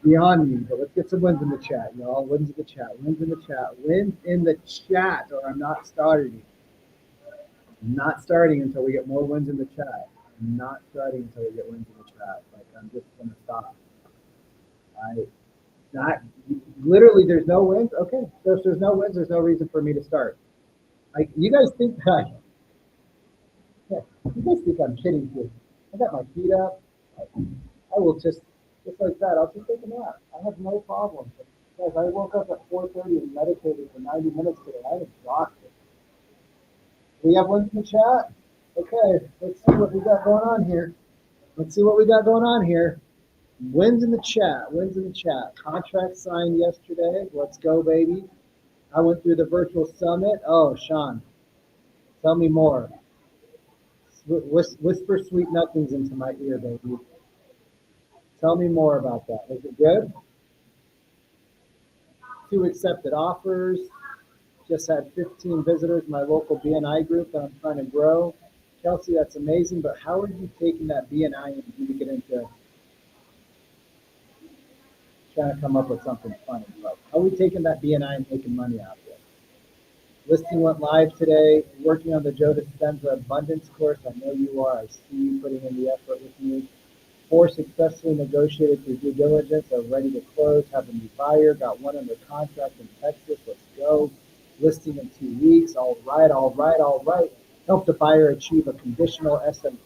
beyond me, but let's get some wins in the chat, y'all. Wins in the chat. Wins in the chat. Wins in the chat, or I'm not starting. I'm not starting until we get more wins in the chat. I'm not starting until we get wins in the chat. Like I'm just gonna stop. I not literally. There's no wins. Okay, so if there's no wins, there's no reason for me to start. Like you guys think that? Yeah, you guys think I'm kidding too? I got my feet up. I will just like that. I'll just take a nap. I have no problem. Guys, I woke up at 4:30 and meditated for 90 minutes today. I'm exhausted. We have ones in the chat. Okay, let's see what we got going on here. Let's see what we got going on here. Wins in the chat. Wins in the chat. Contract signed yesterday. Let's go, baby. I went through the virtual summit. Oh, Sean, tell me more. Whisper sweet nothings into my ear, baby. Tell me more about that. Was it good? 2 accepted offers. Just had 15 visitors in my local BNI group that I'm trying to grow. Kelsey, that's amazing, but how are you taking that BNI and you get into trying to come up with something funny? Bro? How are we taking that BNI and making money out of it? Listing went live today. Working on the Joe Dispenza Abundance course. I know you are. I see you putting in the effort with me. 4 successfully negotiated through due diligence. Are ready to close. Have a new buyer. Got 1 under contract in Texas. Let's go. Listing in 2 weeks. All right, all right, all right. Help the buyer achieve a conditional SM.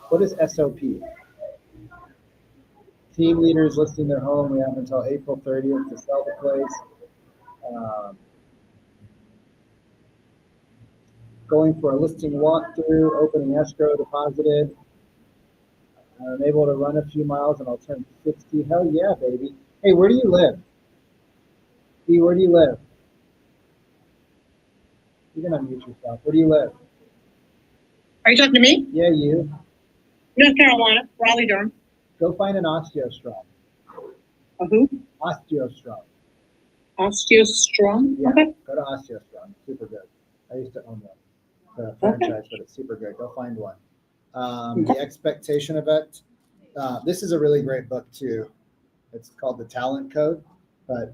What is SOP? Team leaders listing their home. We have until April 30th to sell the place. Going for a listing walkthrough, opening escrow deposited. I'm able to run a few miles and I'll turn 60. Hell yeah, baby. Hey, where do you live? D, where do you live? You can unmute yourself. Where do you live? Are you talking to me? Yeah, you. North Carolina, Raleigh, Durham. Go find an OsteoStrong. A who? OsteoStrong. OsteoStrong? Yeah, Okay. go to OsteoStrong. Super good. I used to own one. The franchise, but it's super good. Go find one. The Expectation Effect. This is a really great book too. It's called The Talent Code, but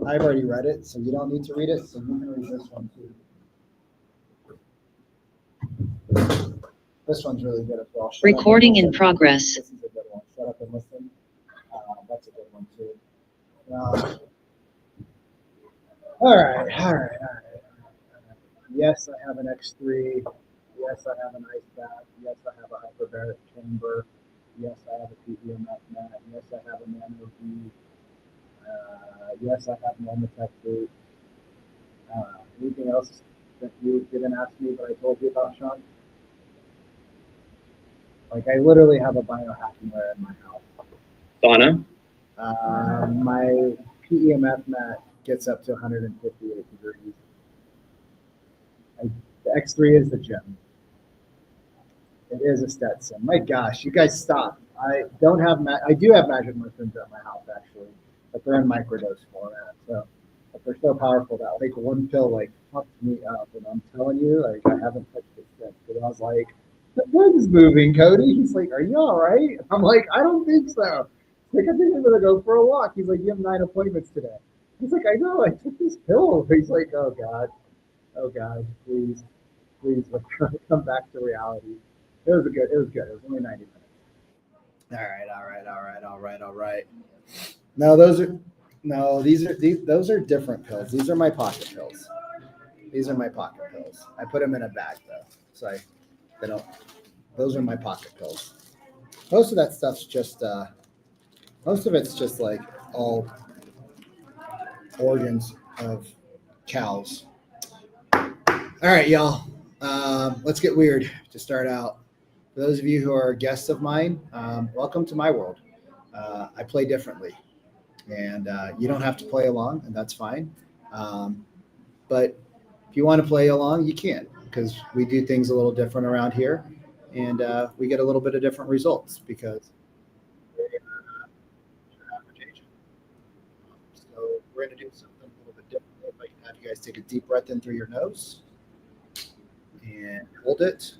I've already read it, so you don't need to read it. So you can read this one too. This one's really good as well. Recording in progress. This is a good one. Shut up and listen. That's a good one too. All right. Yes, I have an X3. Yes, I have an ice bath. Yes, I have a hyperbaric chamber. Yes, I have a PEMF mat. Yes, I have a Nano V. Yes, I have Normatec boot. Anything else that you didn't ask me but I told you about, Sean? Like I literally have a biohacking wear in my house. Sauna? My PEMF mat gets up to 158 degrees. The X3 is the gym. It is a Stetson. My gosh, you guys stop. I don't have I do have magic mushrooms at my house actually, but they're in microdose format. So, but they're so powerful that like one pill like fucked me up, and I'm telling you, like I haven't touched it since. Because I was like, the bed's moving, Cody. He's like, are you all right? I'm like, I don't think so. Like I think I'm gonna go for a walk. He's like, you have 9 appointments today. He's like, I know. I took this pill. He's like, oh God, please, like, come back to reality. It was good. It was only 90 minutes. All right. No, those are those are different pills. These are my pocket pills. I put them in a bag though, so they don't. Those are my pocket pills. Most of that stuff's just. Most of it's just like all organs of cows. All right, y'all. Let's get weird to start out. For those of you who are guests of mine, welcome to my world. I play differently, and you don't have to play along, and that's fine. But if you want to play along, you can, because we do things a little different around here, and we get a little bit of different results because so we're going to do something a little bit different. If I can have you guys take a deep breath in through your nose and hold it.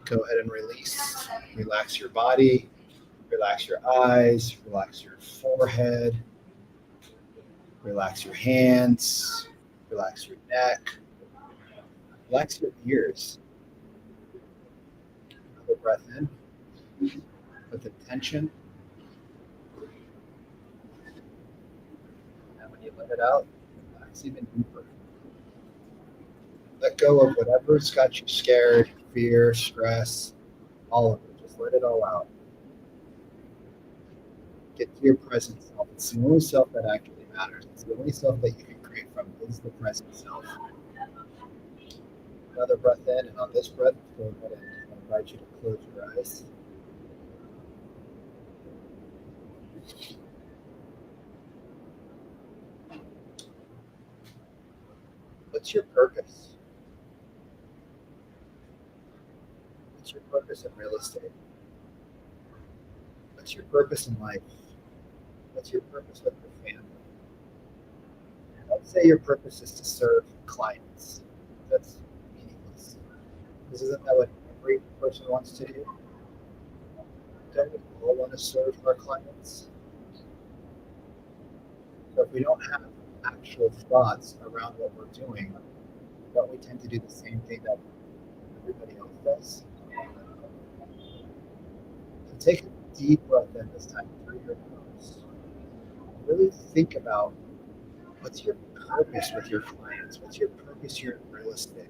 Go ahead and release. Relax your body. Relax your eyes, relax your forehead, relax your hands, relax your neck, relax your ears. Another breath in with intention. And when you let it out, relax even deeper. Let go of whatever's got you scared, fear, stress, all of it. Just let it all out. Get to your present self. It's the only self that actually matters. It's the only self that you can create from is the present self. Another breath in, and on this breath, go ahead and I invite you to close your eyes. What's your purpose? What's your purpose in real estate? What's your purpose in life? What's your purpose with your family? Let's say your purpose is to serve clients. That's meaningless. Because isn't that what every person wants to do? Don't we all want to serve our clients? So if we don't have actual thoughts around what we're doing, don't we tend to do the same thing that everybody else does? So take a deep breath in this time through your nose. Really think about what's your purpose with your clients? What's your purpose here in real estate?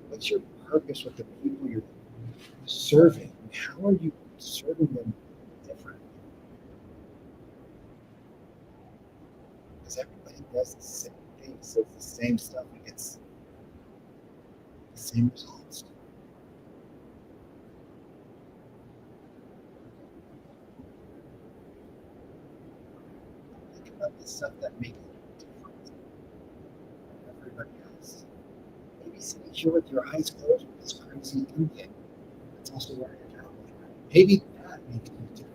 What's your purpose with the people you're serving? How are you serving them different? Because everybody does the same thing, says the same stuff, and gets the same results. Think about the stuff that makes you different than everybody else. Maybe sitting here with your eyes closed with this crazy Indian that's also wearing a cowboy. Maybe that makes you different.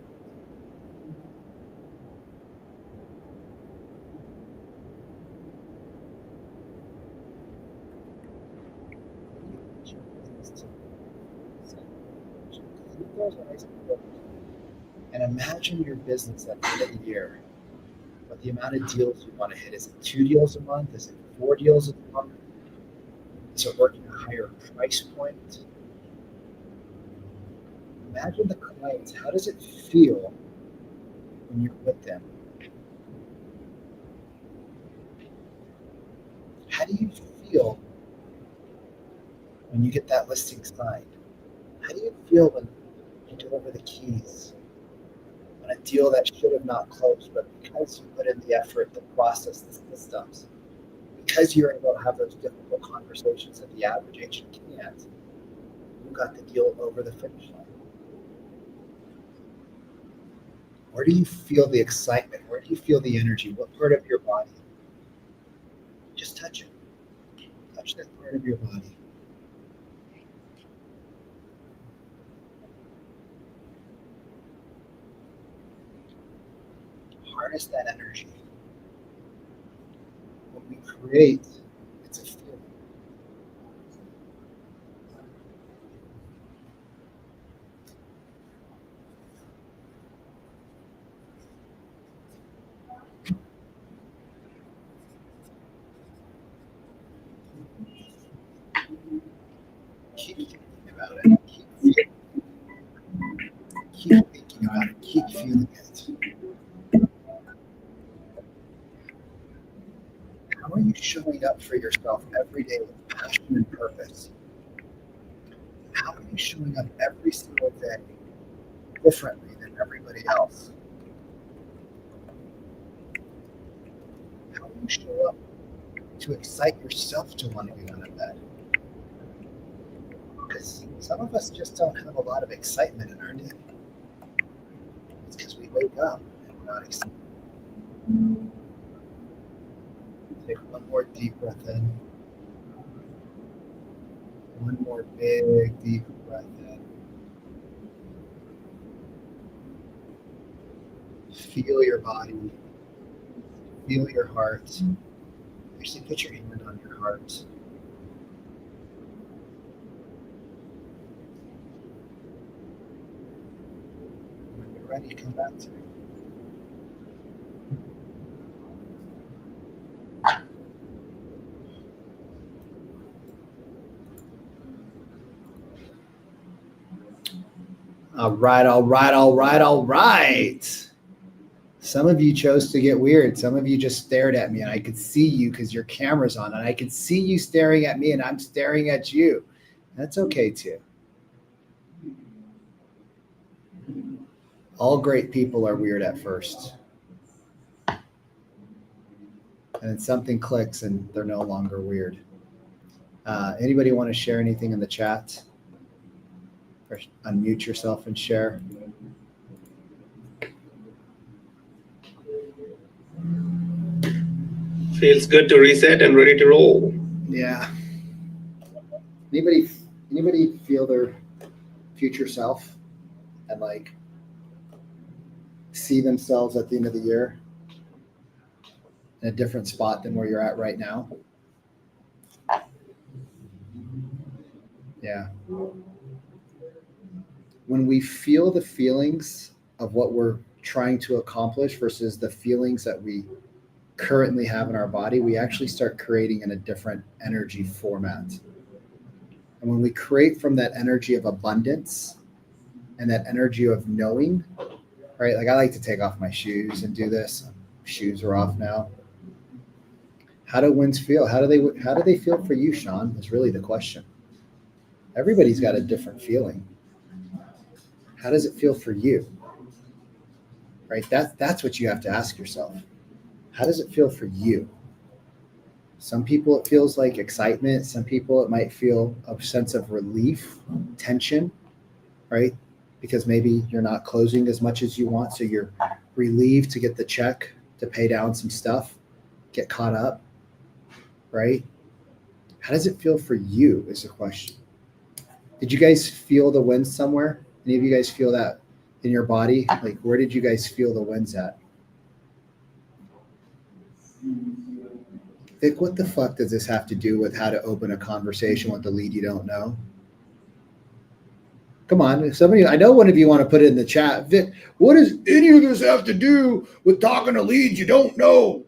Keep those eyes closed and imagine your business at the end of the year. What the amount of deals you want to hit. Is it 2 deals a month? Is it 4 deals a month? Is it working a higher price point? Imagine the clients. How does it feel when you're with them? How do you feel when you get that listing signed? How do you feel when you deliver the keys? On a deal that should have not closed, but because you put in the effort, the process, the systems, because you're able to have those difficult conversations that the average agent can't, you got the deal over the finish line. Where do you feel the excitement? Where do you feel the energy? What part of your body? Just touch it. Touch that part of your body. Harness that energy. What we create, it's a feeling. Keep thinking about it. Keep thinking about it. Keep feeling it. How are you showing up for yourself every day with passion and purpose? How are you showing up every single day differently than everybody else? How do you show up to excite yourself to want to get out of bed? Because some of us just don't have a lot of excitement in our day. It's because we wake up and we're not excited. Take one more deep breath in. One more big deep breath in. Feel your body. Feel your heart. Actually, put your hand on your heart. When you're ready, come back to me. All right, all right, all right, all right. Some of you chose to get weird. Some of you just stared at me, and I could see you because your camera's on, and I could see you staring at me, and I'm staring at you. That's okay too. All great people are weird at first. And then something clicks and they're no longer weird. Anybody want to share anything in the chat? Or unmute yourself and share. Feels good to reset and ready to roll. Yeah. Anybody feel their future self and like see themselves at the end of the year in a different spot than where you're at right now? Yeah. When we feel the feelings of what we're trying to accomplish versus the feelings that we currently have in our body, we actually start creating in a different energy format. And when we create from that energy of abundance and that energy of knowing, right? Like I like to take off my shoes and do this. Shoes are off now. How do winds feel? How do they feel for you, Sean? Is really the question. Everybody's got a different feeling. How does it feel for you? Right? That's what you have to ask yourself. How does it feel for you? Some people it feels like excitement. Some people it might feel a sense of relief, tension, right? Because maybe you're not closing as much as you want. So you're relieved to get the check to pay down some stuff, get caught up, right? How does it feel for you is the question. Did you guys feel the winds somewhere? Any of you guys feel that in your body? Like, where did you guys feel the winds at? Vic, what the fuck does this have to do with how to open a conversation with the lead you don't know? Come on, if somebody, I know one of you want to put it in the chat. Vic, what does any of this have to do with talking to leads you don't know?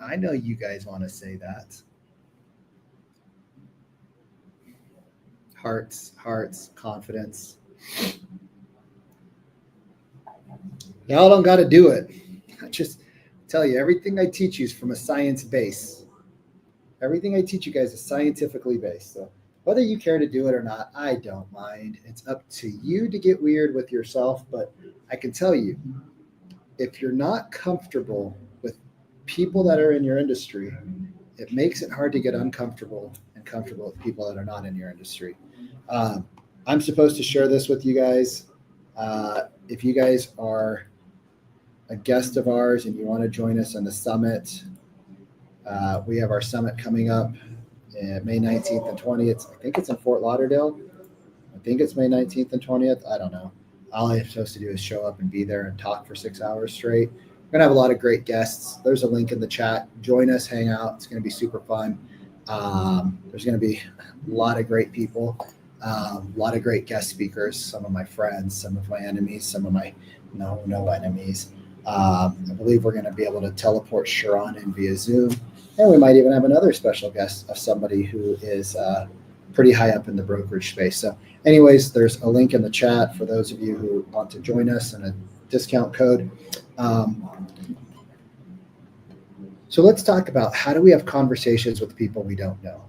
I know you guys want to say that. Hearts, confidence. Y'all don't got to do it. I just tell you, everything I teach you is from a science base. Everything I teach you guys is scientifically based. So whether you care to do it or not, I don't mind. It's up to you to get weird with yourself. But I can tell you, if you're not comfortable with people that are in your industry, it makes it hard to get uncomfortable and comfortable with people that are not in your industry. I'm supposed to share this with you guys. If you guys are a guest of ours and you want to join us on the summit, we have our summit coming up May 19th and 20th. I think it's in Fort Lauderdale. I think it's May 19th and 20th. I don't know. All I'm supposed to do is show up and be there and talk for 6 hours straight. We're going to have a lot of great guests. There's a link in the chat. Join us, hang out. It's going to be super fun. There's going to be a lot of great people, a lot of great guest speakers, some of my friends, some of my enemies, some of my no enemies. I believe we're going to be able to teleport Sharon in via Zoom. And we might even have another special guest of somebody who is pretty high up in the brokerage space. So anyways, there's a link in the chat for those of you who want to join us and a discount code. So let's talk about how do we have conversations with people we don't know.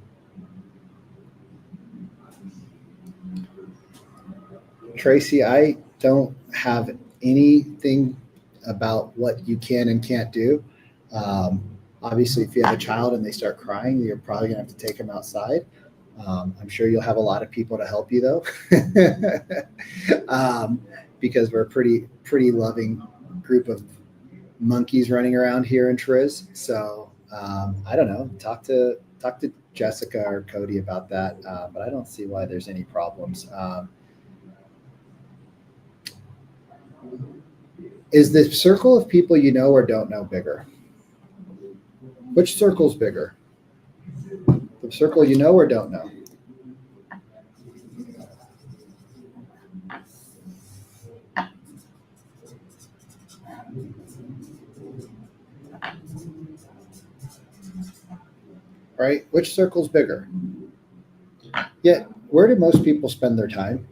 Tracy, I don't have anything about what you can and can't do. Obviously, if you have a child and they start crying, you're probably going to have to take them outside. I'm sure you'll have a lot of people to help you, though, because we're a pretty loving group of monkeys running around here in Triz. So I don't know. Talk to Jessica or Cody about that, but I don't see why there's any problems. Is the circle of people you know or don't know bigger? Which circle's bigger? The circle you know or don't know? right? Which circle's bigger? Yet, where do most people spend their time?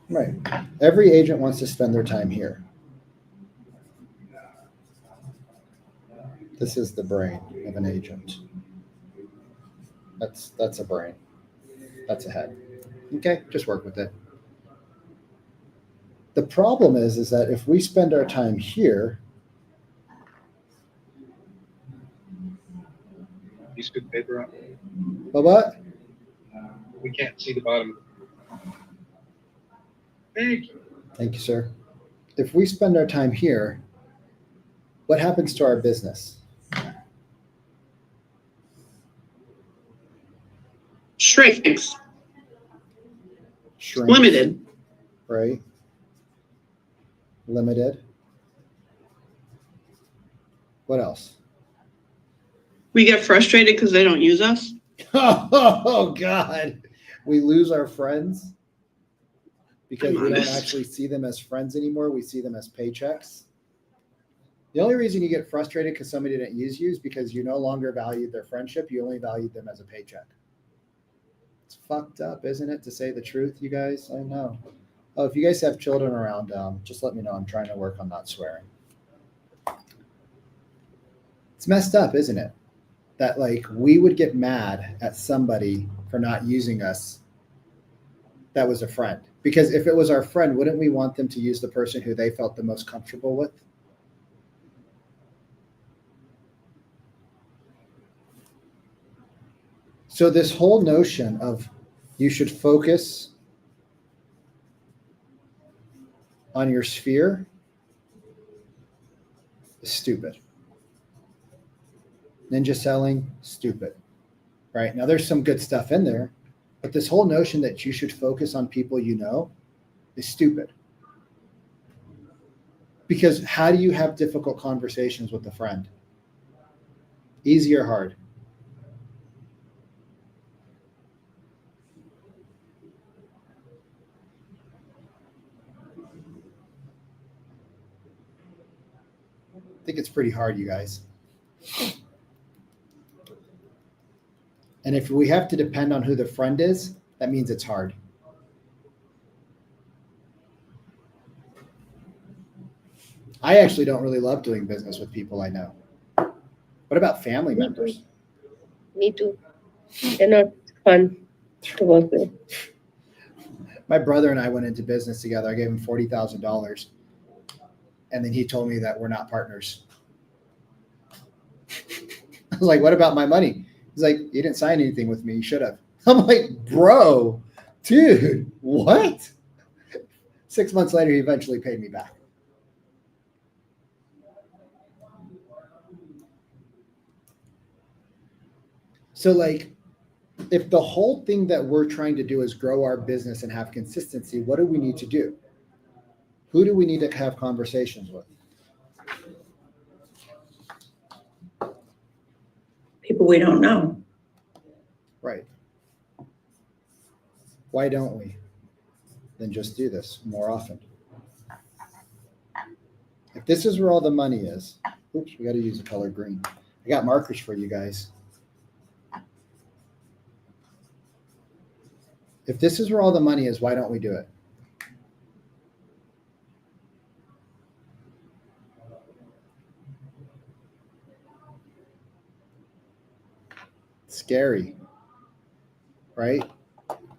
Right. Every agent wants to spend their time here. This is the brain of an agent. That's a brain. That's a head. Okay, just work with it. The problem is that if we spend our time here, You scoop paper up. well, what? We can't see the bottom. Thank you. Thank you, sir. If we spend our time here, what happens to our business? Shrinks. Shrinks, Limited. right? Limited. What else? We get frustrated because they don't use us. Oh, God. We lose our friends because I'm we don't honest. actually see them as friends anymore. We see them as paychecks. The only reason you get frustrated because somebody didn't use you is because you no longer valued their friendship. You only valued them as a paycheck. It's fucked up, isn't it, to say the truth, you guys? I know. Oh, if you guys have children around, just let me know. I'm trying to work on not swearing. It's messed up, isn't it? That like we would get mad at somebody for not using us that was a friend. Because if it was our friend, wouldn't we want them to use the person who they felt the most comfortable with? So this whole notion of you should focus on your sphere is stupid. Ninja selling, stupid. Right? Now there's some good stuff in there, but this whole notion that you should focus on people you know is stupid. Because how do you have difficult conversations with a friend? Easy or hard? I think it's pretty hard, you guys. And if we have to depend on who the friend is, that means it's hard. I actually don't really love doing business with people I know. What about family Me members? too. Me too. They're not fun to work with. My brother and I went into business together. I gave him $40,000. And then he told me that we're not partners. I was like, what about my money? He's like, you didn't sign anything with me. You should have. I'm like, bro, dude, what? 6 months later, he eventually paid me back. So like, if the whole thing that we're trying to do is grow our business and have consistency, what do we need to do? Who do we need to have conversations with? People we don't know. Right. Why don't we? Then just do this more often. If this is where all the money is, oops, we got to use the color green. I got markers for you guys. If this is where all the money is, why don't we do it? Scary, right?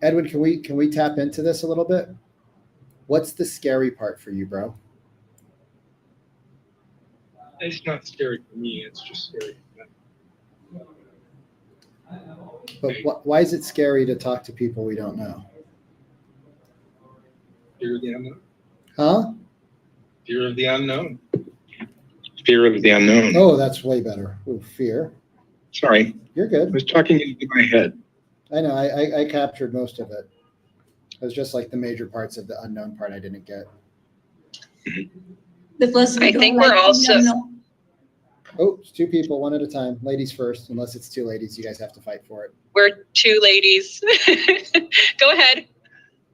Edwin, can we tap into this a little bit? What's the scary part for you, bro? It's not scary for me. It's just scary for them. But why is it scary to talk to people we don't know? Fear of the unknown. Huh? Fear of the unknown. Fear of the unknown. Oh, that's way better. Ooh, fear. Sorry, You're I good. was talking into my head. I know. I captured most of it. It was just like the major parts of the unknown part I didn't get. Because we I don't think like we're to also- know. Oh, it's two people, one at a time. Ladies first, unless it's two ladies. You guys have to fight for it. We're two ladies. Go ahead.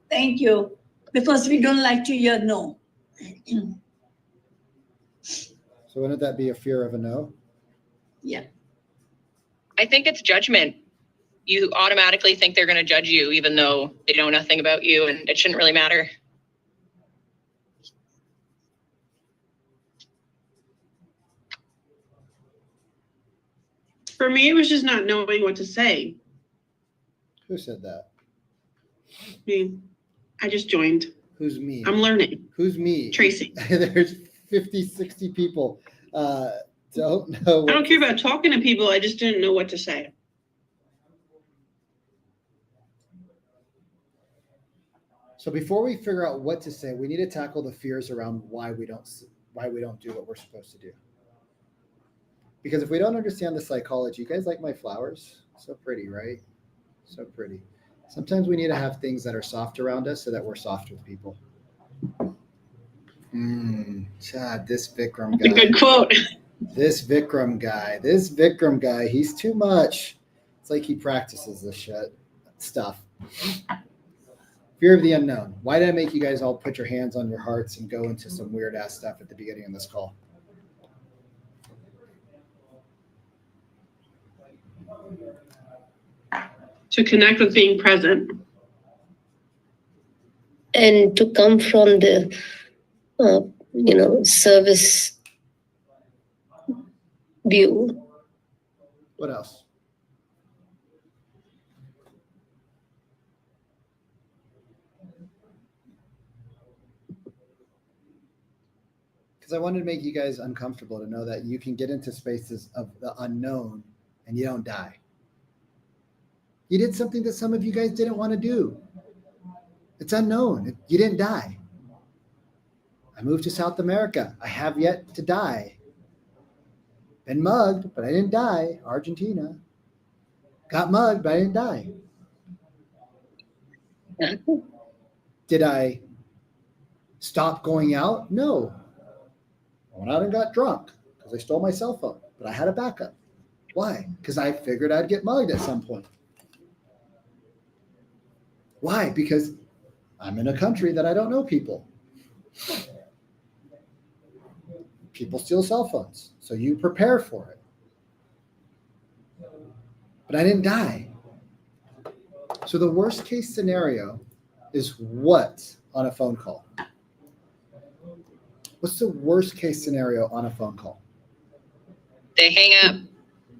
Thank you. Because we don't like to hear no. So wouldn't that be a fear of a no? Yeah. I think it's judgment. You automatically think they're going to judge you, even though they know nothing about you, and it shouldn't really matter. For me, it was just not knowing what to say. Who said that? I mean, I just joined. Who's me? I'm learning. Who's me? Tracy. There's 50, 60 people. Don't know. I don't care about talking to people. I just didn't know what to say. So before we figure out what to say, we need to tackle the fears around why we don't do what we're supposed to do. Because if we don't understand the psychology, you guys like my flowers? So pretty, right? So pretty. Sometimes we need to have things that are soft around us so that we're soft with people. Chad, this Vikram That's a guy. good quote. This Vikram guy, he's too much. It's like he practices this stuff. Fear of the unknown. Why did I make you guys all put your hands on your hearts and go into some weird ass stuff at the beginning of this call? To connect with being present. And to come from the, service view. What else? Because I wanted to make you guys uncomfortable to know that you can get into spaces of the unknown and you don't die. You did something that some of you guys didn't want to do. It's unknown. You didn't die. I moved to South America. I have yet to die. Been mugged, but I didn't die. Argentina. Got mugged, but I didn't die. Did I stop going out? No. I went out and got drunk because I stole my cell phone, but I had a backup. Why? Because I figured I'd get mugged at some point. Why? Because I'm in a country that I don't know people. People steal cell phones, so you prepare for it. But I didn't die. So the worst case scenario is what on a phone call? What's the worst case scenario on a phone call? They hang up.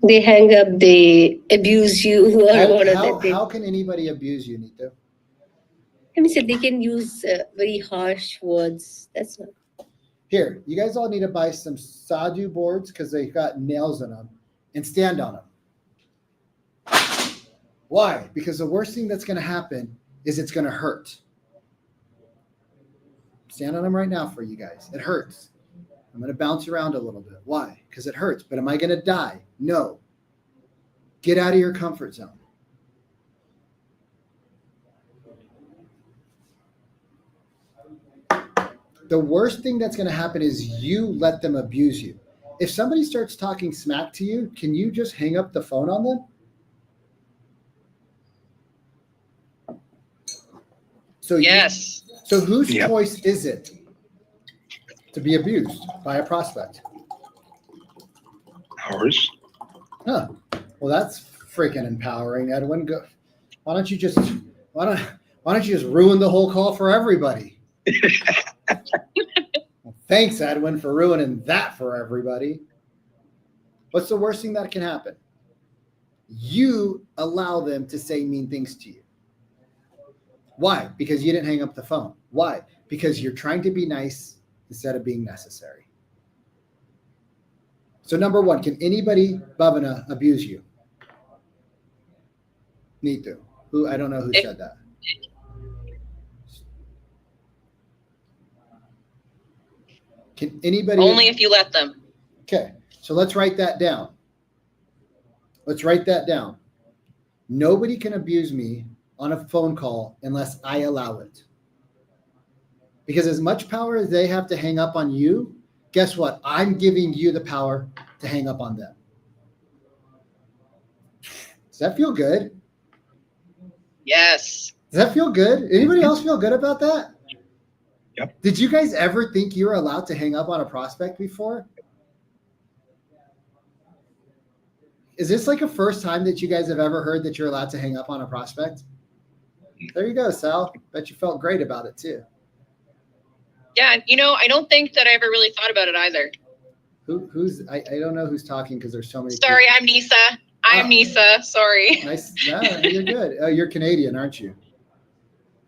They hang up, they abuse you, or whatever. How can anybody abuse you, Neetu? I mean, so they can use very harsh words. That's not. Here, you guys all need to buy some Sadhu boards because they got nails in them and stand on them. Why? Because the worst thing that's going to happen is it's going to hurt. Stand on them right now for you guys. It hurts. I'm going to bounce around a little bit. Why? Because it hurts. But am I going to die? No. Get out of your comfort zone. The worst thing that's going to happen is you let them abuse you. If somebody starts talking smack to you, can you just hang up the phone on them? So Yes. So whose Yep. choice is it to be abused by a prospect? Ours. Huh. Well, that's freaking empowering, Edwin. Why don't you just ruin the whole call for everybody? Well, thanks, Edwin, for ruining that for everybody. What's the worst thing that can happen? You allow them to say mean things to you. Why? Because you didn't hang up the phone. Why? Because you're trying to be nice instead of being necessary. So number one, can anybody, Bhavana, abuse you? Neetu. Who? I don't know who said that. Can anybody? Only if you let them. Okay, so let's write that down. Let's write that down. Nobody can abuse me on a phone call unless I allow it. Because as much power as they have to hang up on you, guess what? I'm giving you the power to hang up on them. Does that feel good? Yes. Does that feel good? Anybody else feel good about that? Yep. Did you guys ever think you were allowed to hang up on a prospect before? Is this like a first time that you guys have ever heard that you're allowed to hang up on a prospect? There you go, Sal. Bet you felt great about it too. Yeah, I don't think that I ever really thought about it either. I don't know who's talking because there's so many. Sorry, I'm Nisa. Nisa. Sorry. Nice. No, you're good. Oh, you're Canadian, aren't you?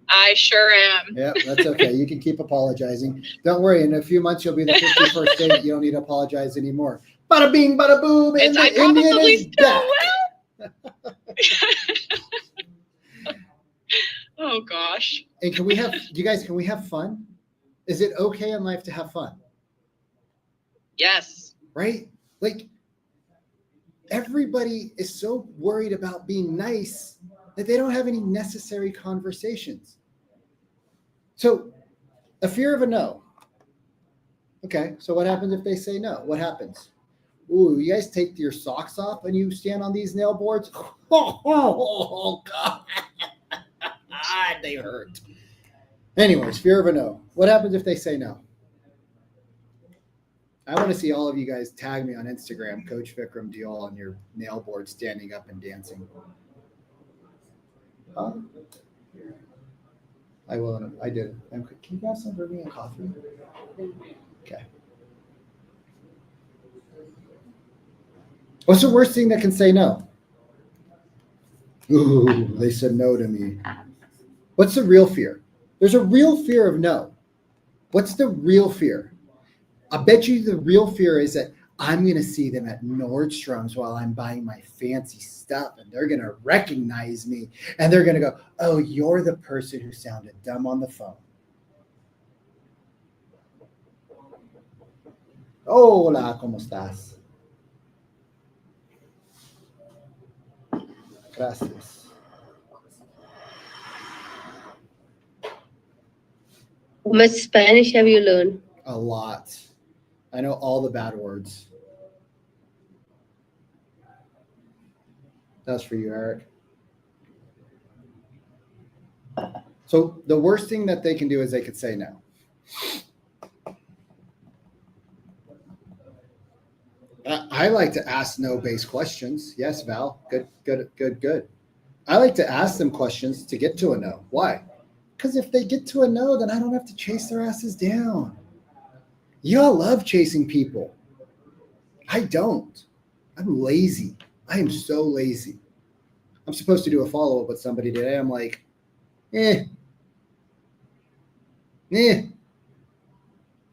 I sure am. Yeah, that's okay. You can keep apologizing. Don't worry. In a few months, you'll be the 51st state. You don't need to apologize anymore. Bada bing, bada boom. And I the Indian probably is still back. will. Oh gosh. And can we have fun? Is it okay in life to have fun? Yes. Right? Like, everybody is so worried about being nice that they don't have any necessary conversations. So, a fear of a no. Okay, so what happens if they say no? What happens? Ooh, you guys take your socks off and you stand on these nail boards? Oh God. They hurt. Anyways, fear of a no. What happens if they say no? I want to see all of you guys tag me on Instagram, Coach Vikram Deol, on your nail board standing up and dancing. Huh? I will. I did. Can you grab some for me and coffee? Okay. What's the worst thing that can say no? Ooh, they said no to me. What's the real fear? There's a real fear of no. What's the real fear? I bet you the real fear is that I'm going to see them at Nordstrom's while I'm buying my fancy stuff, and they're going to recognize me, and they're going to go, oh, you're the person who sounded dumb on the phone. Hola, ¿cómo estás? Gracias. How much Spanish have you learned? A lot. I know all the bad words. That's for you, Eric. So the worst thing that they can do is they could say no. I like to ask no-based questions. Yes, Val. Good. I like to ask them questions to get to a no. Why? Because if they get to a no, then I don't have to chase their asses down. Y'all love chasing people. I don't. I'm lazy. I am so lazy. I'm supposed to do a follow-up with somebody today. I'm like, I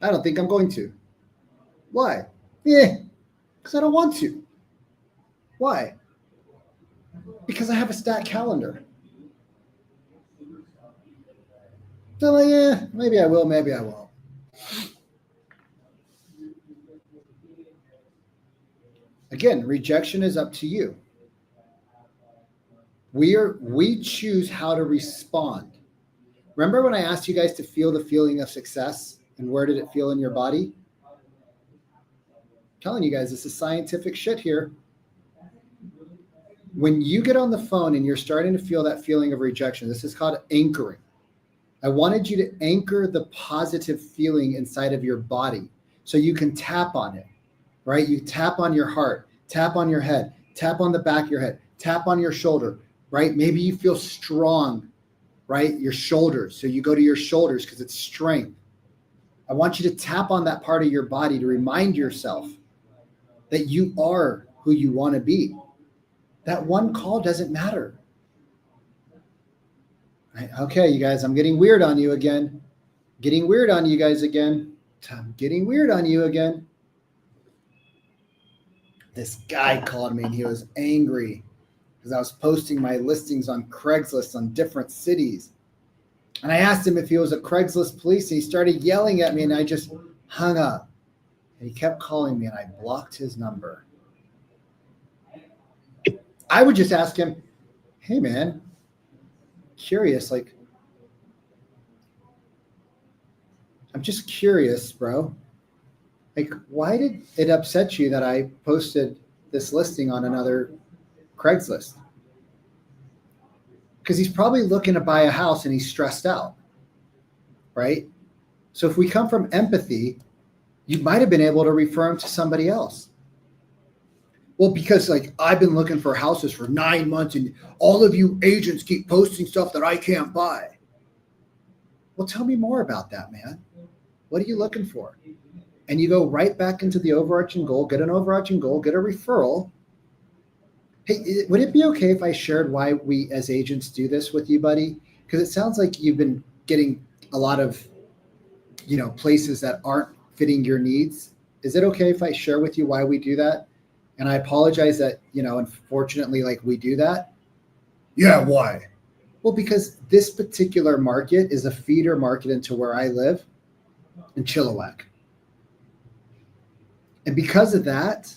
don't think I'm going to. Why? Because I don't want to. Why? Because I have a stat calendar. So like, maybe I will, maybe I won't. Again, rejection is up to you. We choose how to respond. Remember when I asked you guys to feel the feeling of success, and where did it feel in your body? I'm telling you guys, this is scientific shit here. When you get on the phone and you're starting to feel that feeling of rejection, this is called anchoring. I wanted you to anchor the positive feeling inside of your body so you can tap on it, right? You tap on your heart, tap on your head, tap on the back of your head, tap on your shoulder, right? Maybe you feel strong, right? Your shoulders. So you go to your shoulders because it's strength. I want you to tap on that part of your body to remind yourself that you are who you want to be. That one call doesn't matter. Right? Okay, you guys, I'm getting weird on you again. Getting weird on you guys again. I'm getting weird on you again. This guy called me and he was angry because I was posting my listings on Craigslist on different cities. And I asked him if he was a Craigslist police, and he started yelling at me, and I just hung up. And he kept calling me, and I blocked his number. I would just ask him, hey, man, curious, like, I'm just curious, bro. Like, why did it upset you that I posted this listing on another Craigslist? Because he's probably looking to buy a house and he's stressed out, right? So if we come from empathy, you might have been able to refer him to somebody else. Well, because like I've been looking for houses for 9 months and all of you agents keep posting stuff that I can't buy. Well, tell me more about that, man. What are you looking for? And you go right back into the overarching goal, get an overarching goal, get a referral. Hey, would it be okay if I shared why we as agents do this with you, buddy? Because it sounds like you've been getting a lot of, places that aren't fitting your needs. Is it okay if I share with you why we do that? And I apologize that, unfortunately, like we do that. Yeah, why? Well, because this particular market is a feeder market into where I live in Chilliwack. And because of that,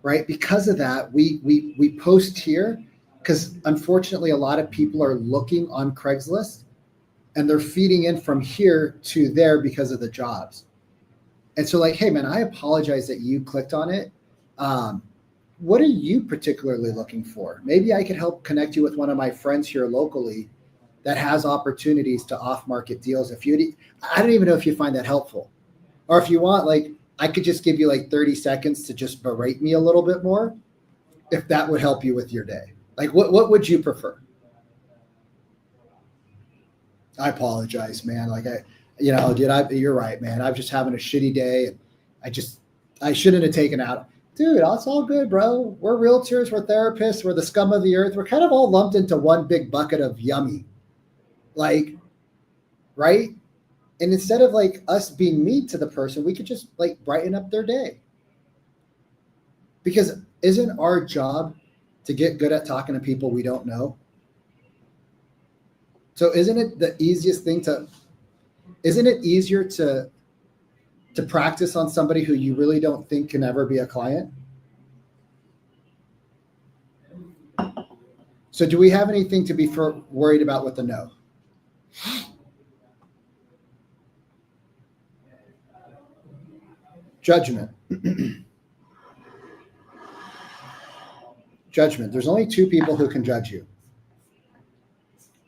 right? Because of that, we post here because unfortunately a lot of people are looking on Craigslist and they're feeding in from here to there because of the jobs. And so like, hey man, I apologize that you clicked on it. What are you particularly looking for? Maybe I could help connect you with one of my friends here locally that has opportunities to off-market deals. I don't even know if you find that helpful, or if you want, like, I could just give you like 30 seconds to just berate me a little bit more, if that would help you with your day. Like, what would you prefer? I apologize, man. Like you're right, man. I'm just having a shitty day, and I shouldn't have taken out. Dude, it's all good, bro. We're realtors, we're therapists, we're the scum of the earth. We're kind of all lumped into one big bucket of yummy. Like, right? And instead of like us being mean to the person, we could just like brighten up their day. Because isn't our job to get good at talking to people we don't know? So isn't it easier to practice on somebody who you really don't think can ever be a client? So do we have anything to be worried about with the no? Judgment. Judgment. There's only two people who can judge you.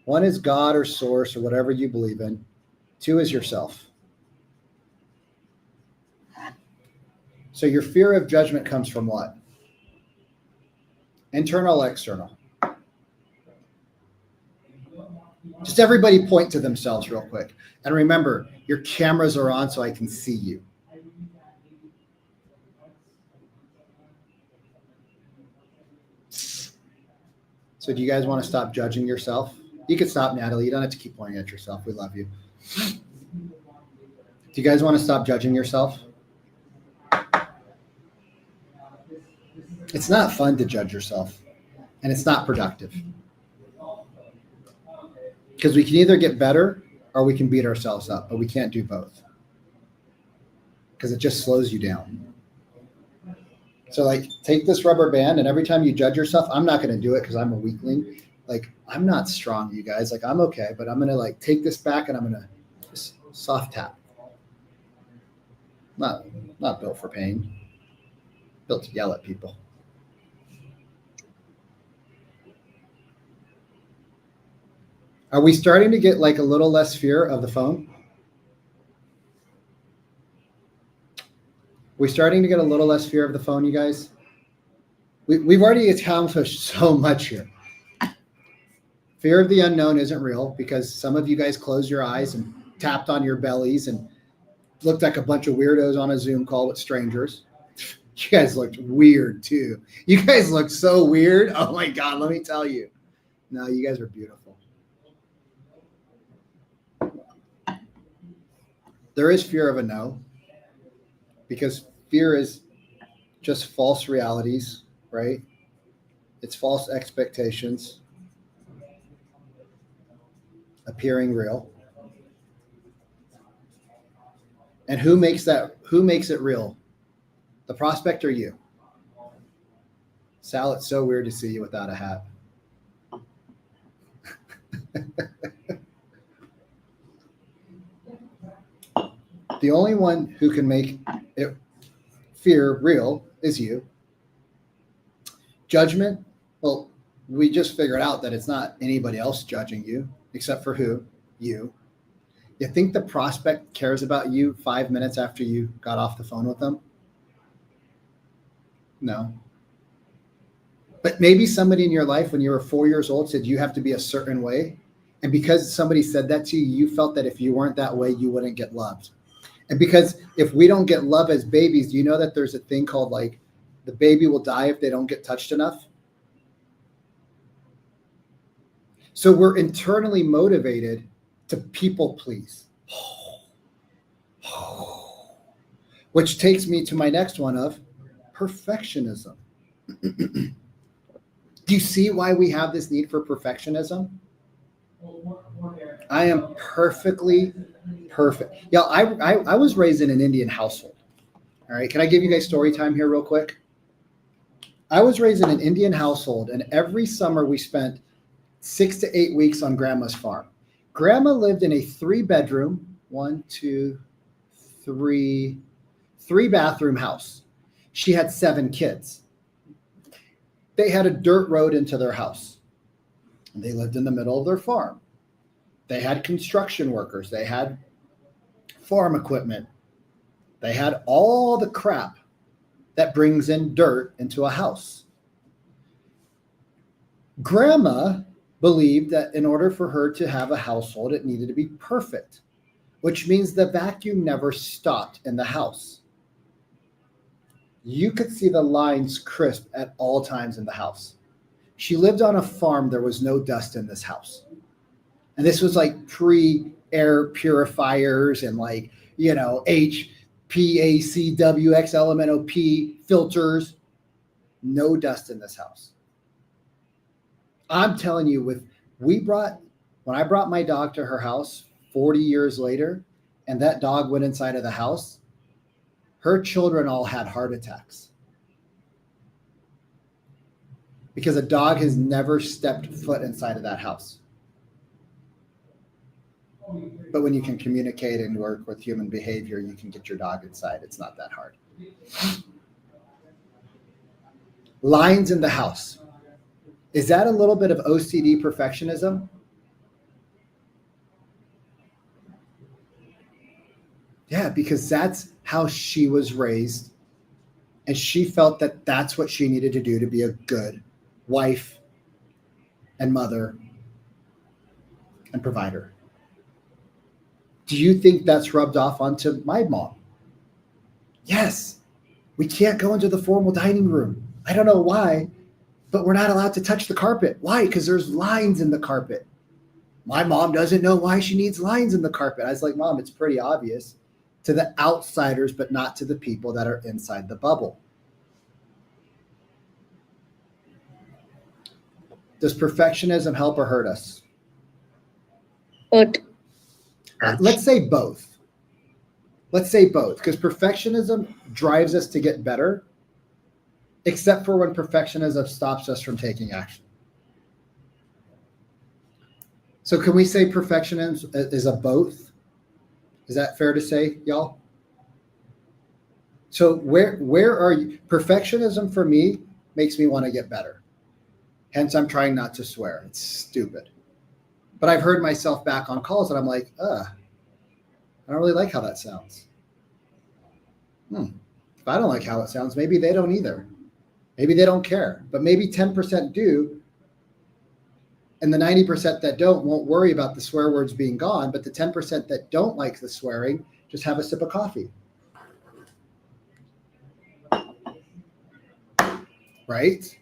One is God or source or whatever you believe in. Two is yourself. So your fear of judgment comes from what? Internal, external. Just everybody point to themselves real quick. And remember, your cameras are on so I can see you. So do you guys want to stop judging yourself? You can stop, Natalie. You don't have to keep pointing at yourself. We love you. Do you guys want to stop judging yourself? It's not fun to judge yourself, and it's not productive. Because we can either get better or we can beat ourselves up, but we can't do both. Because it just slows you down. So like, take this rubber band, and every time you judge yourself, I'm not going to do it because I'm a weakling. Like, I'm not strong, you guys. Like, I'm okay, but I'm going to like take this back and I'm going to just soft tap. Not built for pain. Built to yell at people. Are we starting to get like a little less fear of the phone? We're starting to get a little less fear of the phone, you guys. We've already accomplished so much here. Fear of the unknown isn't real because some of you guys closed your eyes and tapped on your bellies and looked like a bunch of weirdos on a Zoom call with strangers. You guys looked weird too. You guys look so weird. Oh my God, let me tell you. No, you guys are beautiful. There is fear of a no, because fear is just false realities, right? It's false expectations appearing real. And who makes it real? The prospect or you? Sal, it's so weird to see you without a hat. The only one who can make it fear real is you. Judgment, well, we just figured out that it's not anybody else judging you, except for who? You. You think the prospect cares about you 5 minutes after you got off the phone with them? No. But maybe somebody in your life when you were 4 years old said you have to be a certain way. And because somebody said that to you, you felt that if you weren't that way, you wouldn't get loved. And because if we don't get love as babies, do you know that there's a thing called like the baby will die if they don't get touched enough? So we're internally motivated to people please. Which takes me to my next one of perfectionism. Do you see why we have this need for perfectionism? I am perfectly perfect. Yeah, I was raised in an Indian household. All right, can I give you guys story time here real quick? I was raised in an Indian household, and every summer we spent 6 to 8 weeks on grandma's farm. Grandma lived in a 3-bedroom, 3-bathroom house. She had 7 kids. They had a dirt road into their house. And they lived in the middle of their farm. They had construction workers. They had farm equipment. They had all the crap that brings in dirt into a house. Grandma believed that in order for her to have a household, it needed to be perfect, which means the vacuum never stopped in the house. You could see the lines crisp at all times in the house. She lived on a farm. There was no dust in this house. And this was like pre-air purifiers and like, you know, HPACWXLMNOP filters. No dust in this house. I'm telling you, when I brought my dog to her house 40 years later, and that dog went inside of the house, her children all had heart attacks. Because a dog has never stepped foot inside of that house. But when you can communicate and work with human behavior, you can get your dog inside. It's not that hard. Lines in the house. Is that a little bit of OCD perfectionism? Yeah, because that's how she was raised. And she felt that that's what she needed to do to be a good wife and mother and provider. Do you think that's rubbed off onto my mom? Yes. We can't go into the formal dining room. I don't know why, but we're not allowed to touch the carpet. Why? Because there's lines in the carpet. My mom doesn't know why she needs lines in the carpet. I was like, Mom, it's pretty obvious to the outsiders, but not to the people that are inside the bubble. Does perfectionism help or hurt us? But Let's say both. Let's say both, because perfectionism drives us to get better, except for when perfectionism stops us from taking action. So can we say perfectionism is a both? Is that fair to say, y'all? So where are you? Perfectionism for me makes me want to get better. Hence, I'm trying not to swear. It's stupid. But I've heard myself back on calls and I'm like, I don't really like how that sounds. If I don't like how it sounds, maybe they don't either. Maybe they don't care, but maybe 10% do. And the 90% that don't won't worry about the swear words being gone, but the 10% that don't like the swearing, just have a sip of coffee. Right?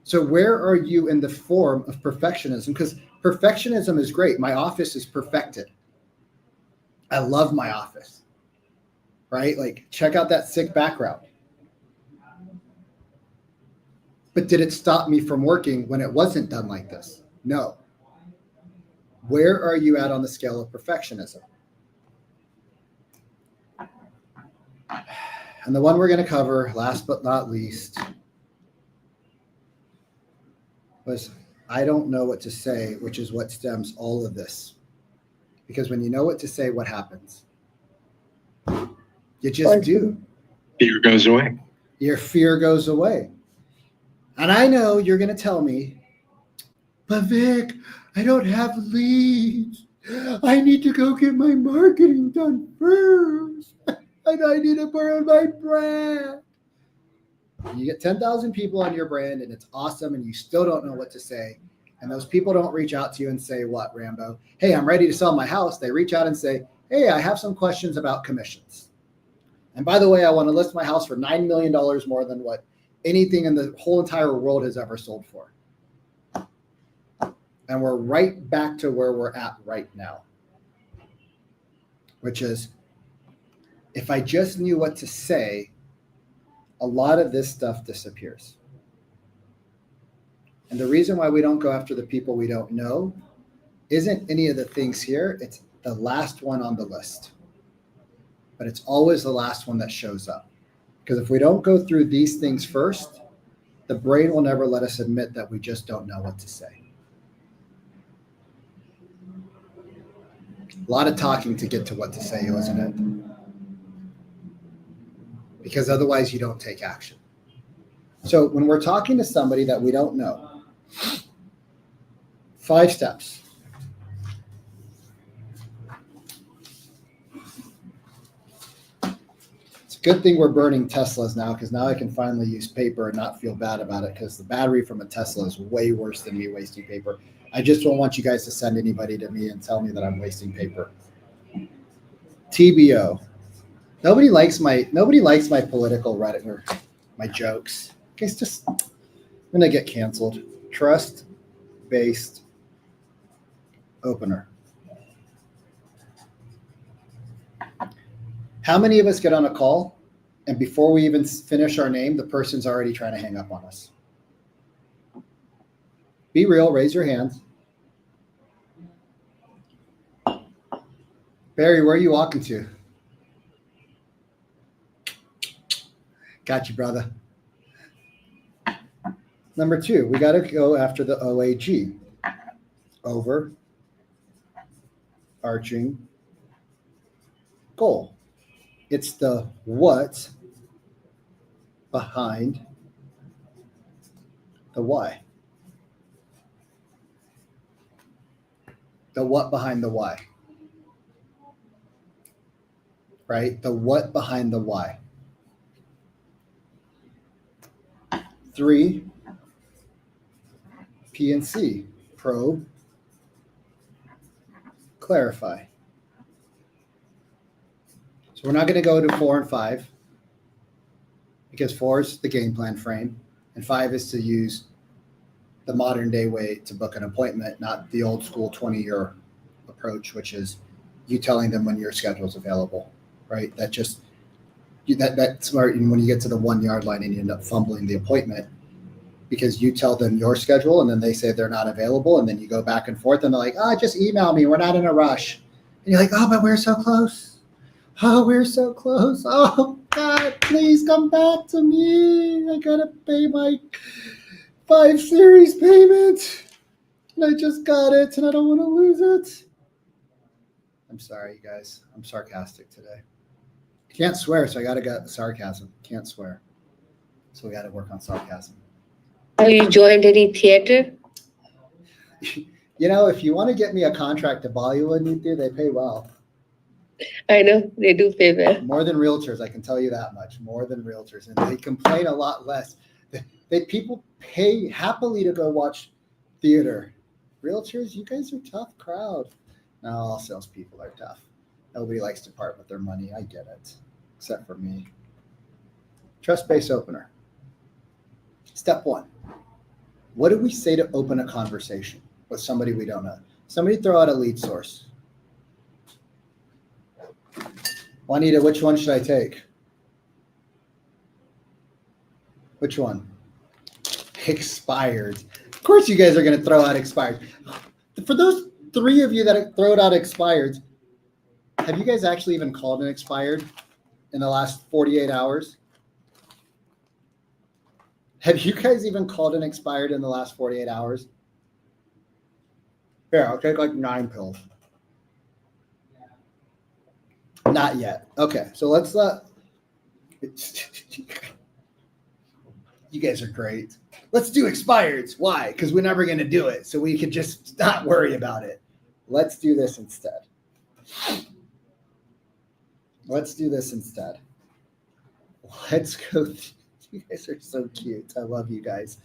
So where are you in the form of perfectionism? Because perfectionism is great. My office is perfected. I love my office. Right? Like, check out that sick background. But did it stop me from working when it wasn't done like this? No. Where are you at on the scale of perfectionism? And the one we're going to cover, last but not least, was I don't know what to say, which is what stems all of this. Because when you know what to say, what happens? You just do. Fear goes away. Your fear goes away. And I know you're going to tell me, but Vic, I don't have leads. I need to go get my marketing done first. And I need to burn my brand. You get 10,000 people on your brand and it's awesome and you still don't know what to say. And those people don't reach out to you and say, what, Rambo? Hey, I'm ready to sell my house. They reach out and say, hey, I have some questions about commissions. And by the way, I want to list my house for $9 million more than what anything in the whole entire world has ever sold for. And we're right back to where we're at right now, which is if I just knew what to say, a lot of this stuff disappears. And the reason why we don't go after the people we don't know isn't any of the things here. It's the last one on the list. But it's always the last one that shows up. Because if we don't go through these things first, the brain will never let us admit that we just don't know what to say. A lot of talking to get to what to say, isn't it? Because otherwise you don't take action. So when we're talking to somebody that we don't know, 5 steps. It's a good thing we're burning Teslas now, because now I can finally use paper and not feel bad about it, because the battery from a Tesla is way worse than me wasting paper. I just don't want you guys to send anybody to me and tell me that I'm wasting paper. TBO. Nobody likes my political Reddit or my jokes. It's just, I'm gonna get canceled. Trust-based opener. How many of us get on a call and before we even finish our name, the person's already trying to hang up on us? Be real, raise your hands. Barry, where are you walking to? Got you, brother. Number 2, we got to go after the OAG. Overarching goal. It's the what behind the why. The what behind the why. Right? The what behind the why. 3, P&C, probe, clarify. So we're not going to go to 4 and 5 because 4 is the game plan frame and 5 is to use the modern day way to book an appointment, not the old school 20-year approach, which is you telling them when your schedule is available, right? That's smart. And when you get to the 1 yard line and you end up fumbling the appointment because you tell them your schedule and then they say they're not available. And then you go back and forth and they're like, just email me. We're not in a rush. And you're like, but we're so close. Oh, we're so close. Oh God, please come back to me. I got to pay my 5 series payment. And I just got it and I don't want to lose it. I'm sorry, you guys. I'm sarcastic today. Can't swear, so I got to get sarcasm. Can't swear. So we got to work on sarcasm. Have you joined any theater? If you want to get me a contract to Bollywood, they pay well. I know they do pay well. More than realtors, I can tell you that much. More than realtors. And they complain a lot less. People pay happily to go watch theater. Realtors, you guys are a tough crowd. No, all salespeople are tough. Nobody likes to part with their money. I get it. Except for me. Trust-based opener. Step 1. What do we say to open a conversation with somebody we don't know? Somebody throw out a lead source. Juanita, which one should I take? Which one? Expired. Of course you guys are going to throw out expired. For those 3 of you that throw out expired, have you guys actually even called an expired in the last 48 hours? Have you guys even called an expired in the last 48 hours? Yeah, I'll take like 9 pills. Not yet. Okay, so let's you guys are great. Let's do expireds. Why? Because we're never going to do it. So we could just not worry about it. Let's do this instead. Let's go. You guys are so cute. I love you guys.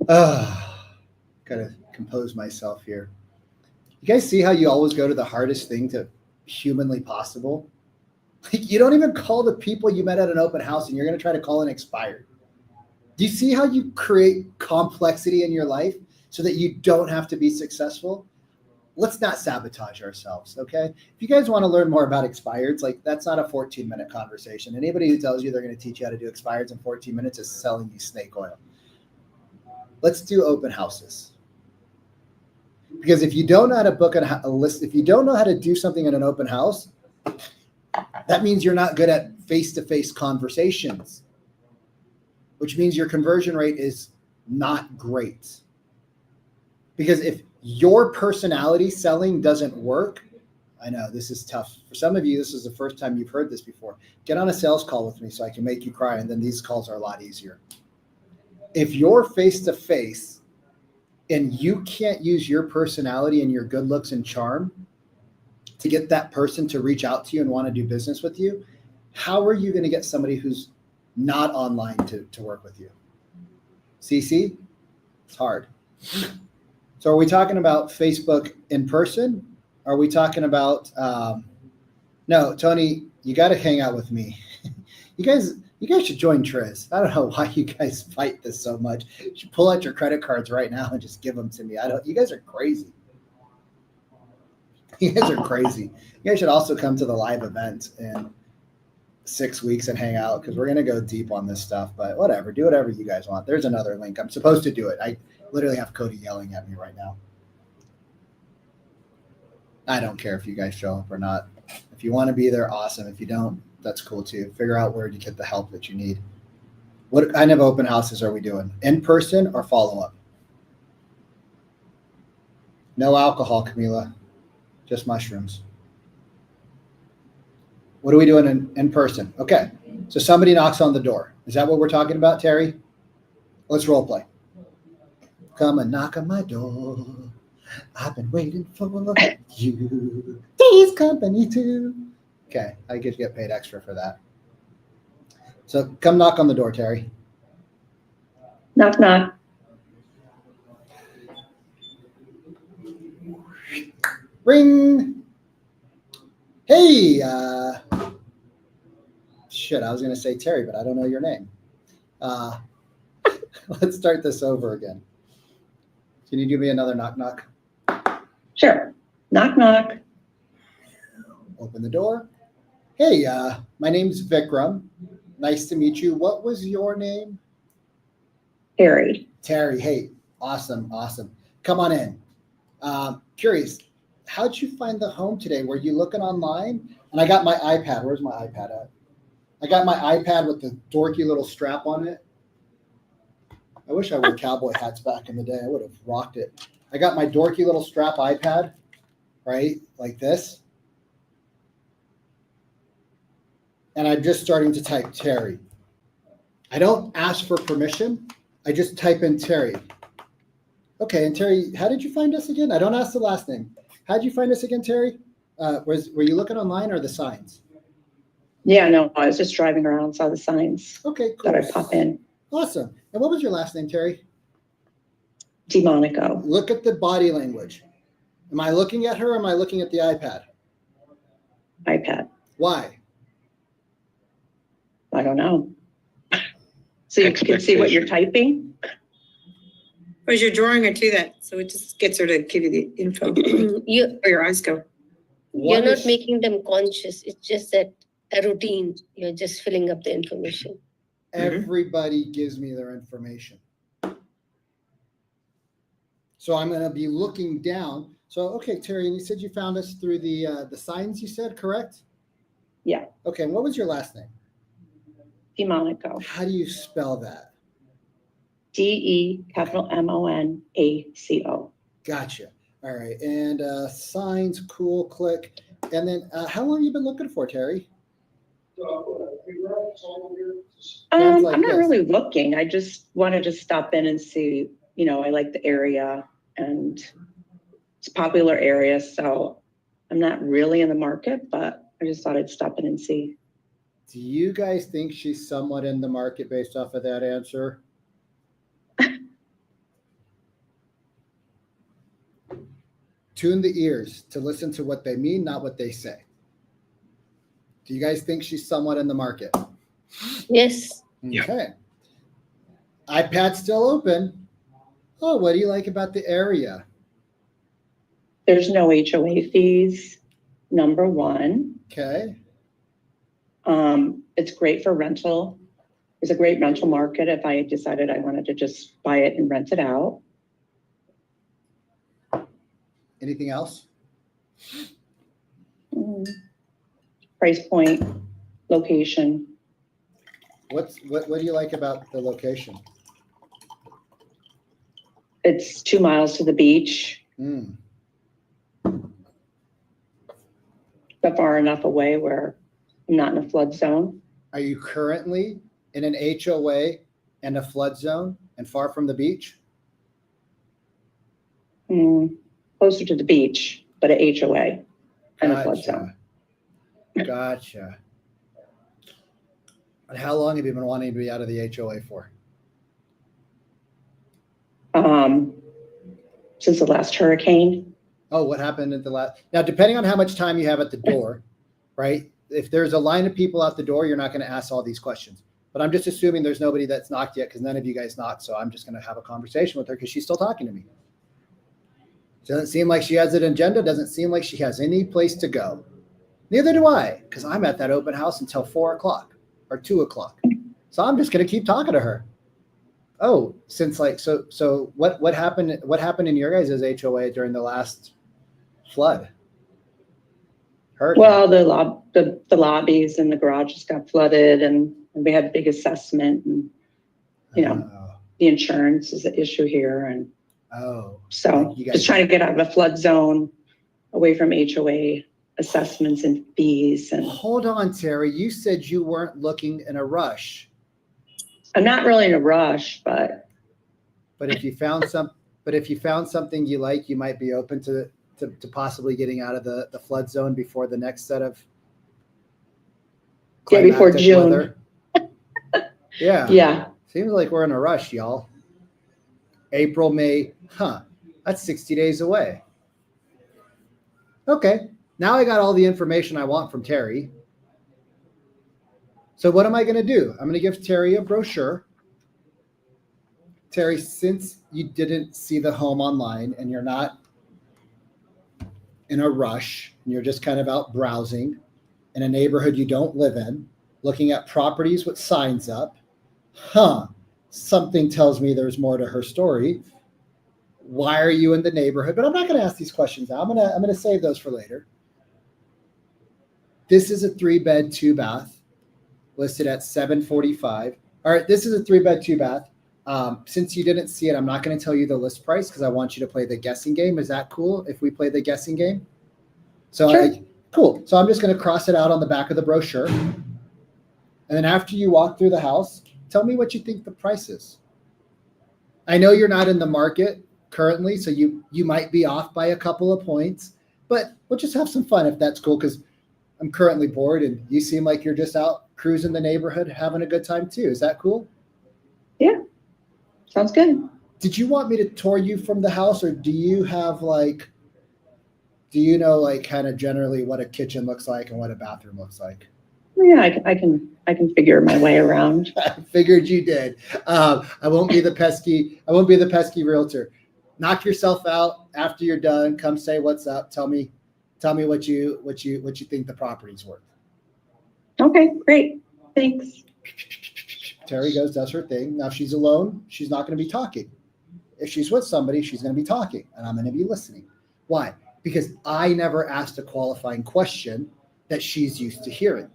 Gotta compose myself here. You guys see how you always go to the hardest thing to humanly possible? Like, you don't even call the people you met at an open house, and you're going to try to call an expired. Do you see how you create complexity in your life so that you don't have to be successful? Let's not sabotage ourselves, okay? If you guys want to learn more about expireds, like, that's not a 14-minute conversation. Anybody who tells you they're going to teach you how to do expireds in 14 minutes is selling you snake oil. Let's do open houses. Because if you don't know how to book a list, if you don't know how to do something in an open house, that means you're not good at face-to-face conversations, which means your conversion rate is not great. Because if your personality selling doesn't work, I know this is tough. For some of you, this is the first time you've heard this before. Get on a sales call with me so I can make you cry, and then these calls are a lot easier. If you're face-to-face and you can't use your personality and your good looks and charm to get that person to reach out to you and want to do business with you, how are you going to get somebody who's not online to work with you? CC? It's hard. So are we talking about Facebook in person? Are we talking about, no, Tony, you got to hang out with me. You guys should join Triz. I don't know why you guys fight this so much. You should pull out your credit cards right now and just give them to me. You guys are crazy. You guys are crazy. You guys should also come to the live event in 6 weeks and hang out, because we're going to go deep on this stuff, but whatever, do whatever you guys want. There's another link. I'm supposed to do it. I literally have Cody yelling at me right now. I don't care if you guys show up or not. If you want to be there, awesome. If you don't, that's cool too. Figure out where to get the help that you need. What kind of open houses are we doing? In person or follow-up? No alcohol, Camila. Just mushrooms. What are we doing in person? Okay. So somebody knocks on the door. Is that what we're talking about, Terry? Let's role play. Come and knock on my door. I've been waiting for you. These company too. Okay. I get paid extra for that. So come knock on the door, Terry. Knock, knock. Ring. Hey, shit, I was going to say Terry, but I don't know your name. Let's start this over again. Can you do me another knock, knock? Sure. Knock, knock. Open the door. Hey, my name's Vikram. Nice to meet you. What was your name? Terry. Terry. Hey, awesome. Come on in. Curious, how'd you find the home today? Were you looking online? And I got my iPad. Where's my iPad at? I got my iPad with the dorky little strap on it. I wish I wore cowboy hats back in the day. I would have rocked it. I got my dorky little strap iPad, right? Like this. And I'm just starting to type Terry. I don't ask for permission. I just type in Terry. Okay, and Terry, how did you find us again? I don't ask the last name. How did you find us again, Terry? Were you looking online or the signs? Yeah, no, I was just driving around, saw the signs. Okay, cool. Thought I'd pop in. Awesome. And what was your last name, Terry? DeMonico. Look at the body language. Am I looking at her or am I looking at the iPad? iPad. Why? I don't know. So you can see what you're typing? Because you're drawing her to that, so it just gets her to give you the info You, where your eyes go. you're not making them conscious. It's just that a routine. You're just filling up the information. Everybody gives me their information. So I'm going to be looking down. So, okay, Terry, and you said you found us through the signs you said, correct? Yeah. Okay, and what was your last name? DeMonico. How do you spell that? DeMonaco. Gotcha. All right, and signs, cool, click. And then how long have you been looking for, Terry? Sounds like I'm not this. really looking. I just wanted to stop in and see, I like the area and it's a popular area. So I'm not really in the market, but I just thought I'd stop in and see. Do you guys think she's somewhat in the market based off of that answer? Tune the ears to listen to what they mean, not what they say. Do you guys think she's somewhat in the market? Yes. Yeah. Okay. iPad's still open. Oh, what do you like about the area? There's no HOA fees, number one. Okay. It's great for rental. It's a great rental market if I decided I wanted to just buy it and rent it out. Anything else? Price point, location. What do you like about the location? It's 2 miles to the beach, Hmm. but far enough away where I'm not in a flood zone. Are you currently in an HOA and a flood zone and far from the beach? Closer to the beach, but a HOA and a flood zone. Gotcha. And how long have you been wanting to be out of the HOA for? Since the last hurricane. Oh, what happened at the last? Now, depending on how much time you have at the door, right? If there's a line of people out the door, you're not going to ask all these questions. But I'm just assuming there's nobody that's knocked yet because none of you guys knocked. So I'm just going to have a conversation with her because she's still talking to me. Doesn't seem like she has an agenda. Doesn't seem like she has any place to go. Neither do I, because I'm at that open house until 4 o'clock or 2 o'clock. So I'm just going to keep talking to her. Oh, since like, so what happened? What happened in your guys' HOA during the last flood? Hurricane. Well, the lobbies and the garages got flooded and we had a big assessment and, you know, the insurance is an issue here. And so you guys- just trying to get out of a flood zone, away from HOA assessments and fees. And Hold on, Terry. You said you weren't looking in a rush. I'm not really in a rush, but But if you found something you like, you might be open to possibly getting out of the flood zone before the next set of before climactic June. weather. Yeah. Yeah. Seems like we're in a rush, y'all. April, May, that's 60 days away. Okay. Now I got all the information I want from Terry. So what am I going to do? I'm going to give Terry a brochure. Terry, since you didn't see the home online and you're not in a rush, and you're just kind of out browsing in a neighborhood you don't live in, looking at properties with signs up, something tells me there's more to her story. Why are you in the neighborhood? But I'm not going to ask these questions now. I'm going to save those for later. This is a 3-bed, 2-bath listed at $745. All right, this is a 3-bed, 2-bath. Since you didn't see it, I'm not going to tell you the list price because I want you to play the guessing game. Is that cool if we play the guessing game? So Sure. Cool. So I'm just going to cross it out on the back of the brochure. And then after you walk through the house, tell me what you think the price is. I know you're not in the market currently, so you might be off by a couple of points, but we'll just have some fun if that's cool because I'm currently bored and you seem like you're just out cruising the neighborhood having a good time too. Is that cool? Yeah. Sounds good. Did you want me to tour you from the house or do you have kind of generally what a kitchen looks like and what a bathroom looks like? Yeah, I can figure my way around. I figured you did. I won't be the pesky realtor. Knock yourself out after you're done. Come say what's up. Tell me what you think the property's worth. Okay, great. Thanks. Terry goes, does her thing. Now she's alone. She's not going to be talking. If she's with somebody, she's going to be talking and I'm going to be listening. Why? Because I never asked a qualifying question that she's used to hearing.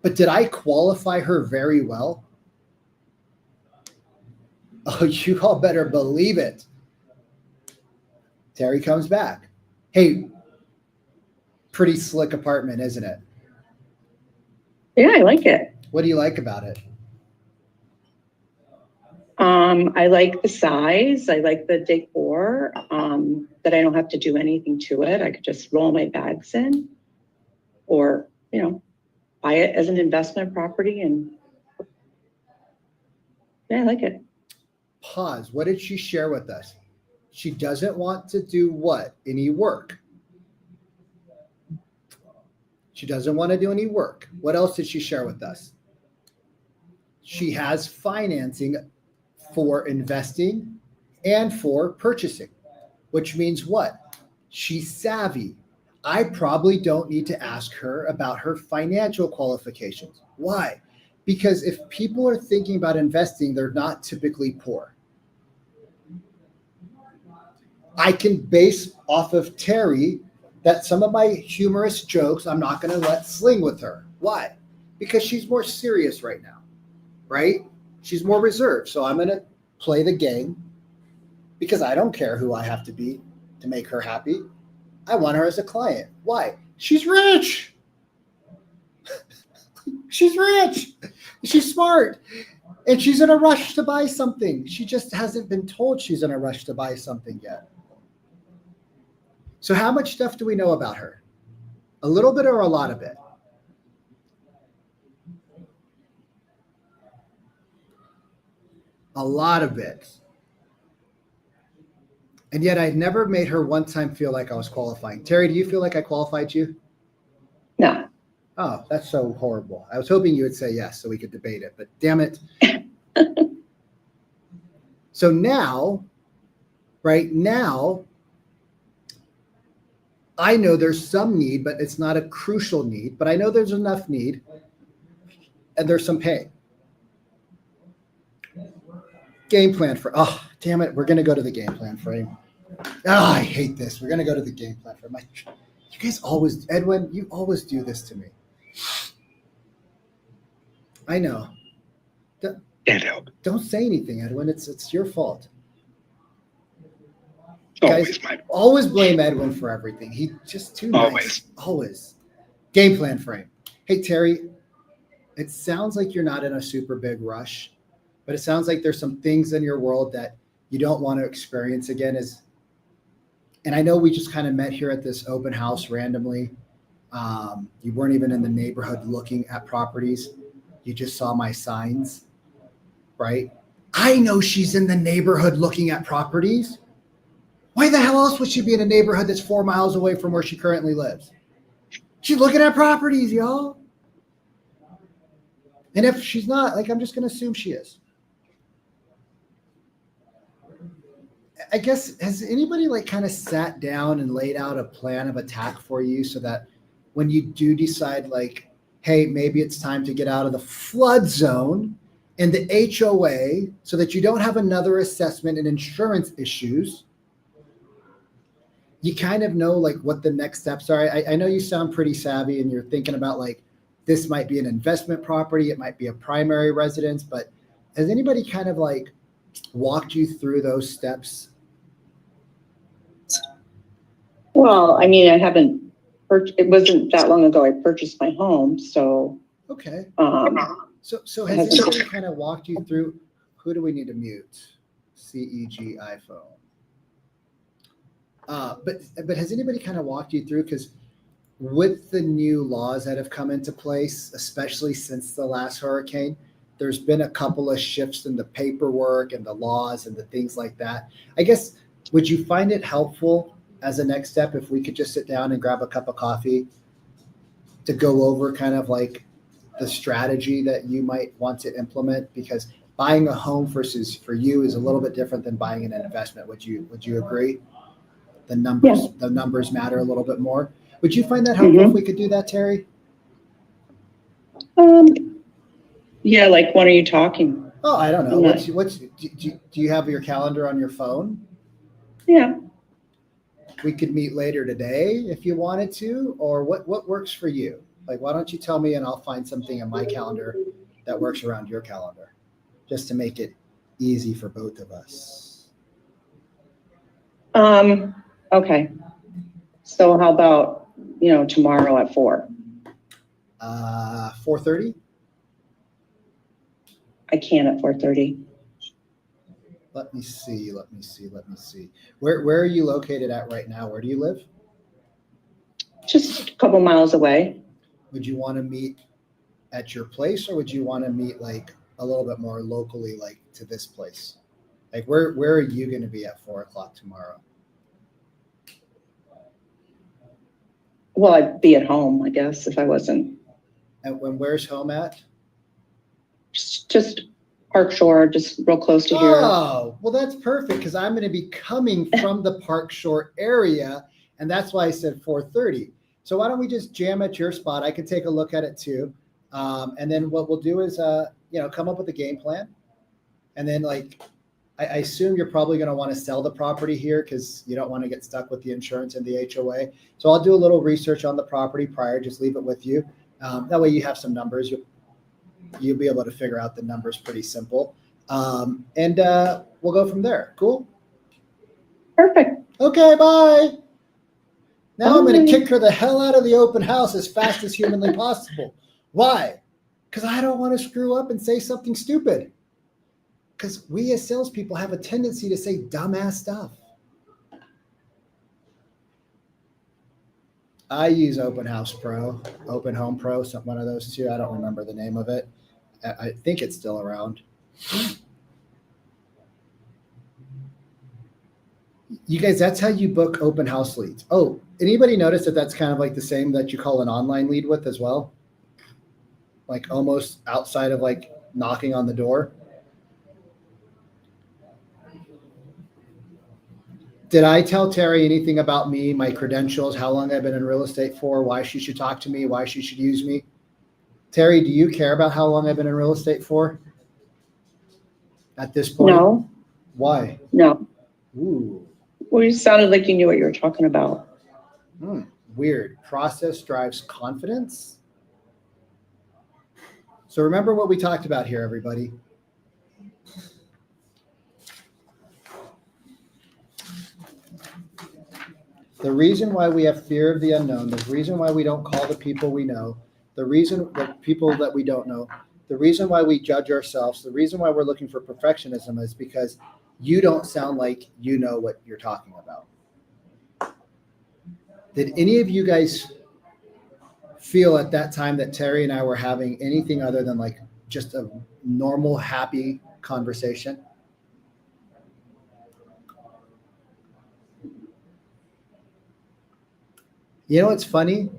But did I qualify her very well? Oh, you all better believe it. Terry comes back. Hey, pretty slick apartment, isn't it? Yeah, I like it. What do you like about it? I like the size. I like the decor, that I don't have to do anything to it. I could just roll my bags in or, buy it as an investment property and yeah, I like it. Pause. What did she share with us? She doesn't want to do what? Any work. She doesn't want to do any work. What else did she share with us? She has financing for investing and for purchasing, which means what? She's savvy. I probably don't need to ask her about her financial qualifications. Why? Because if people are thinking about investing, they're not typically poor. I can base off of Terry that some of my humorous jokes I'm not going to let sling with her. Why? Because she's more serious right now, right? She's more reserved. So I'm going to play the game because I don't care who I have to be to make her happy. I want her as a client. Why? She's rich. She's rich. She's smart. And she's in a rush to buy something. She just hasn't been told she's in a rush to buy something yet. So how much stuff do we know about her? A little bit or a lot of it? A lot of it. And yet I'd never made her one time feel like I was qualifying. Terry, do you feel like I qualified you? No. Oh, that's so horrible. I was hoping you would say yes so we could debate it, but damn it. So now, right now, I know there's some need, but it's not a crucial need, but I know there's enough need and there's some pay. Game plan for, oh, damn it. We're going to go to the game plan frame. Oh, I hate this. We're going to go to the game plan frame. You guys always, Edwin, you always do this to me. I know. Can't help. Don't say anything, Edwin. It's your fault. Always Guys, my fault. always blame Edwin for everything. He just too nice. Always. Game plan frame. Hey, Terry, it sounds like you're not in a super big rush, but it sounds like there's some things in your world that you don't want to experience again. And I know we just kind of met here at this open house randomly. You weren't even in the neighborhood looking at properties. You just saw my signs, right? I know she's in the neighborhood looking at properties. Why the hell else would she be in a neighborhood that's 4 miles away from where she currently lives? She's looking at properties, y'all. And if she's not, like, I'm just going to assume she is. I guess, has anybody like kind of sat down and laid out a plan of attack for you so that when you do decide like, hey, maybe it's time to get out of the flood zone and the HOA so that you don't have another assessment and insurance issues, you kind of know like what the next steps are. I know you sound pretty savvy and you're thinking about like, this might be an investment property. It might be a primary residence, but has anybody kind of like walked you through those steps? Well, I mean, I haven't, it wasn't that long ago I purchased my home, so. Okay. So It has hasn't- anybody kind of walked you through, who do we need to mute? CEG iPhone. But has anybody kind of walked you through, because with the new laws that have come into place, especially since the last hurricane, there's been a couple of shifts in the paperwork and the laws and the things like that. I guess, would you find it helpful as a next step if we could just sit down and grab a cup of coffee to go over kind of like the strategy that you might want to implement? Because buying a home versus for you is a little bit different than buying an investment. Would you agree? The numbers matter a little bit more. Would you find that helpful if we could do that, Terry? Yeah, like when are you talking? Oh, I don't know. Yeah. Do you have your calendar on your phone? Yeah. We could meet later today if you wanted to, or what works for you? Like, why don't you tell me and I'll find something in my calendar that works around your calendar, just to make it easy for both of us. Okay. So how about, tomorrow at 4? 4:30? I can at 4:30. Let me see. Where are you located at right now? Where do you live? Just a couple miles away. Would you want to meet at your place, or would you want to meet like a little bit more locally, like to this place? Like where are you going to be at 4:00 tomorrow? Well, I'd be at home, I guess, if I wasn't. And where's home at? Just Park Shore, just real close to here. Oh, well, that's perfect because I'm going to be coming from the Park Shore area, and that's why I said 4:30. So why don't we just jam at your spot? I can take a look at it too, and then what we'll do is, come up with a game plan, and then like, I assume you're probably going to want to sell the property here because you don't want to get stuck with the insurance and the HOA. So I'll do a little research on the property prior. Just leave it with you. That way you have some numbers. You'll be able to figure out the numbers pretty simple. And we'll go from there. Cool? Perfect. Okay, bye. Now I'm going to Bye. kick her the hell out of the open house as fast as humanly possible. Why? Because I don't want to screw up and say something stupid. Because we as salespeople have a tendency to say dumbass stuff. I use Open House Pro, Open Home Pro, one of those two. I don't remember the name of it. I think it's still around. You guys, that's how you book open house leads. Oh, anybody notice that that's kind of like the same that you call an online lead with as well? Like almost outside of like knocking on the door. Did I tell Terry anything about me, my credentials, how long I've been in real estate for, why she should talk to me, why she should use me? Terry, do you care about how long I've been in real estate for at this point? No, Why? no. Ooh, Well, you sounded like you knew what you were talking about. weird. Process drives confidence. So remember what we talked about here, everybody. The reason why we have fear of the unknown, the reason why we don't call the people we know, the reason that people that we don't know, the reason why we judge ourselves, the reason why we're looking for perfectionism is because you don't sound like you know what you're talking about. Did any of you guys feel at that time that Terry and I were having anything other than like just a normal, happy conversation? You know what's funny?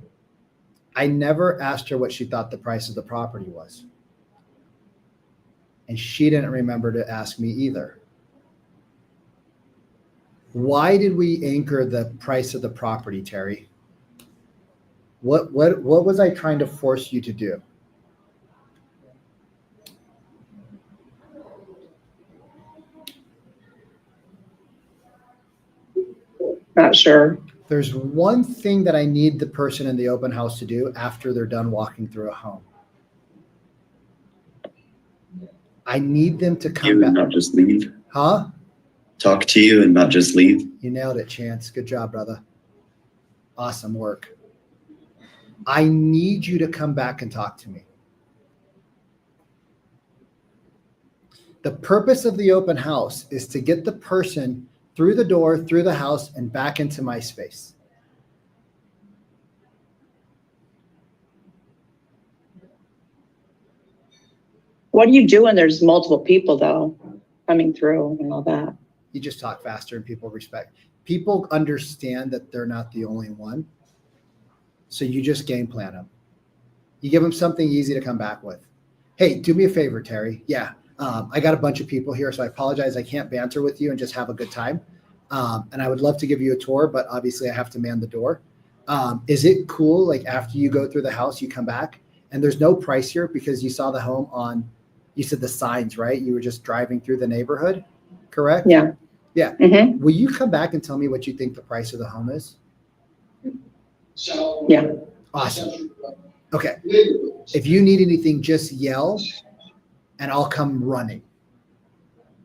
I never asked her what she thought the price of the property was. And she didn't remember to ask me either. Why did we anchor the price of the property, Terry? What was I trying to force you to do? Not sure. There's one thing that I need the person in the open house to do after they're done walking through a home. I need them to come You back. and not just leave. Huh? Talk to you and not just leave. You nailed it, Chance. Good job, brother. Awesome work. I need you to come back and talk to me. The purpose of the open house is to get the person through the door, through the house, and back into my space. What do you do when there's multiple people though coming through and all that? You just talk faster and people respect. People understand that they're not the only one. So you just game plan them. You give them something easy to come back with. Hey, do me a favor, Terry. Yeah, I got a bunch of people here, so I apologize. I can't banter with you and just have a good time. And I would love to give you a tour, but obviously I have to man the door. Is it cool, like after you go through the house, you come back and there's no price here because you saw the home on, you said the signs, right? You were just driving through the neighborhood, correct? Yeah. Yeah. Mm-hmm. Will you come back and tell me what you think the price of the home is? Yeah. Awesome. Okay. If you need anything, just yell and I'll come running.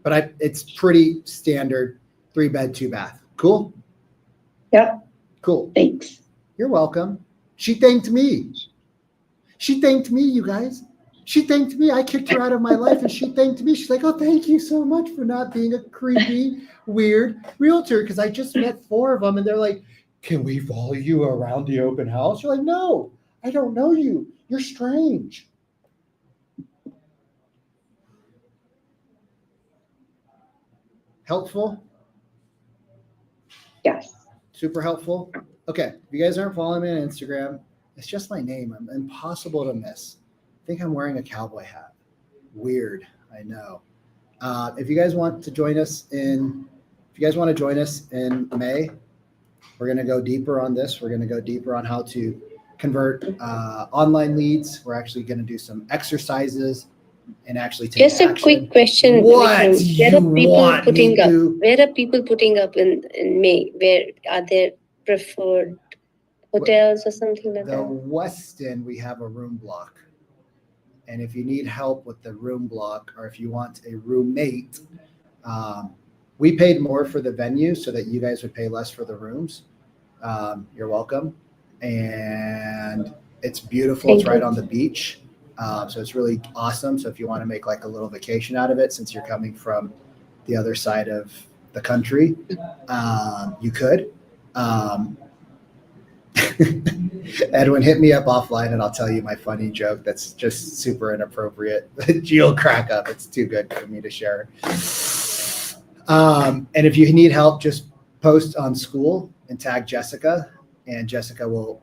But it's pretty standard 3-bed, 2-bath. Cool? Yeah. Cool. Thanks. You're welcome. She thanked me. She thanked me, you guys. She thanked me. I kicked her out of my life and she thanked me. She's like, oh, thank you so much for not being a creepy, weird realtor. Because I just met 4 of them and they're like, can we follow you around the open house? You're like, no, I don't know you. You're strange. Helpful? Yes. Super helpful? Okay, if you guys aren't following me on Instagram, it's just my name. I'm impossible to miss. I think I'm wearing a cowboy hat. Weird, I know. If you guys want to join us in May, we're going to go deeper on this. We're going to go deeper on how to convert online leads. We're actually going to do some exercises and actually take Just a action. quick question. What Vikram. Where you are people want putting me up? to? Where are people putting up in May? Where are there preferred hotels or something like The that? Westin, we have a room block. And if you need help with the room block, or if you want a roommate, we paid more for the venue so that you guys would pay less for the rooms. You're welcome. And it's beautiful. Thank It's right you. on the beach. So it's really awesome. So if you want to make like a little vacation out of it, since you're coming from the other side of the country, you could. Edwin, hit me up offline and I'll tell you my funny joke that's just super inappropriate. You'll crack up. It's too good for me to share. And if you need help, just post on school and tag Jessica, and Jessica will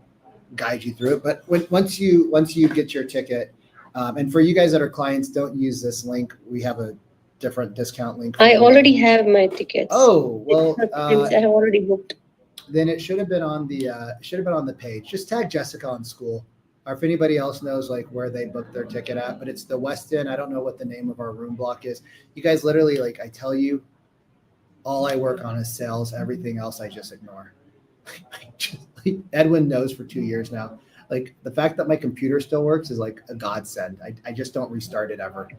guide you through it. But once you get your ticket, and for you guys that are clients, don't use this link. We have a different discount link. I already have my tickets. Oh, well, I have already booked. then it should have been on the page. Just tag Jessica on school, or if anybody else knows like where they booked their ticket at. But it's the Westin. I don't know what the name of our room block is. You guys literally, like, I tell you, all I work on is sales. Everything else I just ignore. Edwin knows for 2 years now. Like, the fact that my computer still works is like a godsend. I just don't restart it ever.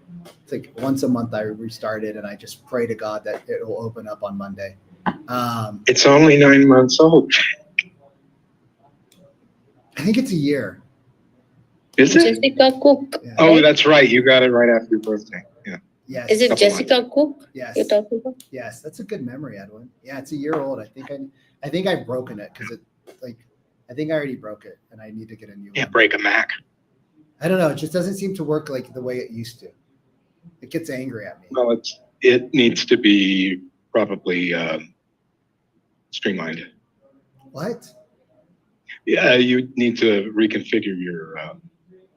It's like once a month I restart it, and I just pray to God that it will open up on Monday. It's only 9 months old. I think it's a year. Is it? Jessica Cook. Yeah. Oh, right? that's right. You got it right after your birthday. Yeah. Yes. Is it Couple Jessica Cook Yes. you're talking about? Yes. That's a good memory, Edwin. Yeah, it's a year old. I think I've broken it because I think I already broke it and I need to get a new Yeah, one. break a Mac. I don't know. It just doesn't seem to work like the way it used to. It gets angry at me. Well, it needs to be probably streamlined. What? Yeah, you need to reconfigure your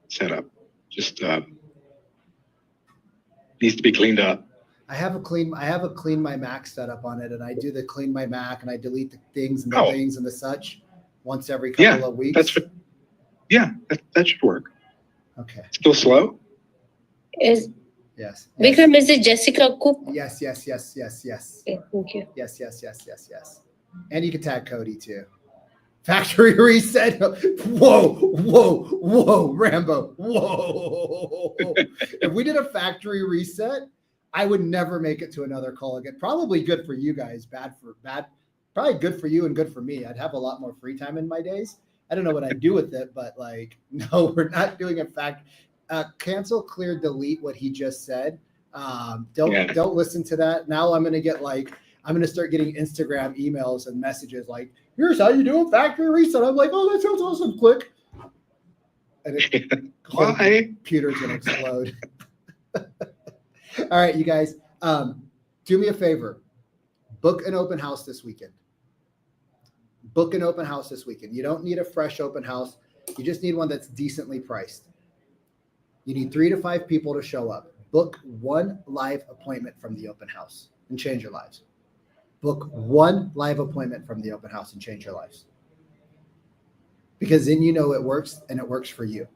setup. Just needs to be cleaned up. I have a clean my Mac setup on it, and I do the clean my Mac, and I delete the things and the Oh. things and the such once every couple of weeks. That should work. Okay. Still slow? Is Yes. Vikram, is it Jessica Cook? Yes. Okay, thank you. Yes. And you can tag Cody too. Factory reset. Whoa, Rambo. Whoa. If we did a factory reset, I would never make it to another call again. Probably good for you guys, probably good for you and good for me. I'd have a lot more free time in my days. I don't know what I'd do with it, but like, no, we're not doing a cancel, clear, delete what he just said. Don't listen to that. Now I'm going to start getting Instagram emails and messages like, here's how you do a factory reset. I'm like, oh, that sounds awesome. Click. And whole computer's going to explode. All right, you guys, do me a favor. Book an open house this weekend. You don't need a fresh open house. You just need one that's decently priced. You need 3 to 5 people to show up. Book one live appointment from the open house and change your lives. Book one live appointment from the open house and change your lives. Because then you know it works, and it works for you.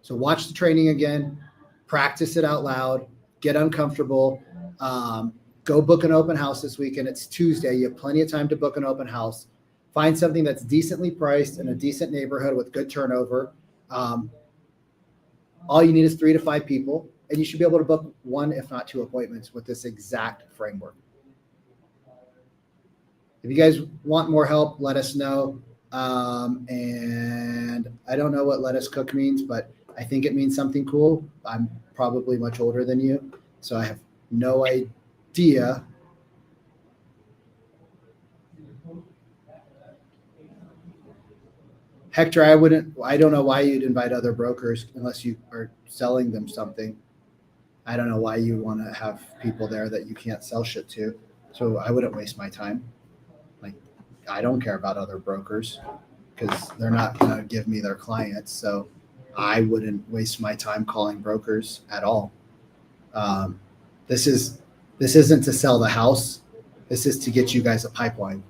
So watch the training again, practice it out loud, get uncomfortable. Go book an open house this weekend. It's Tuesday. You have plenty of time to book an open house. Find something that's decently priced in a decent neighborhood with good turnover. All you need is 3 to 5 people, and you should be able to book 1, if not 2 appointments with this exact framework. If you guys want more help, let us know. And I don't know what let us cook means, but I think it means something cool. I'm probably much older than you, so I have no idea. Hector, I don't know why you'd invite other brokers unless you are selling them something. I don't know why you want to have people there that you can't sell shit to. So I wouldn't waste my time. Like, I don't care about other brokers because they're not going to give me their clients. So I wouldn't waste my time calling brokers at all. This isn't to sell the house. This is to get you guys a pipeline.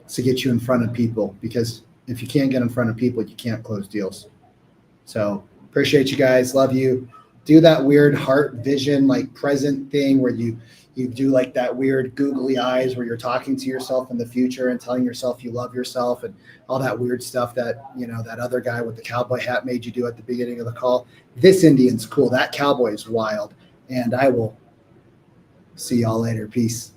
It's to get you in front of people, because if you can't get in front of people, you can't close deals. So appreciate you guys. Love you. Do that weird heart vision, like present thing where you do like that weird googly eyes where you're talking to yourself in the future and telling yourself you love yourself and all that weird stuff that, you know, that other guy with the cowboy hat made you do at the beginning of the call. This Indian's cool. That cowboy is wild. And I will see y'all later. Peace.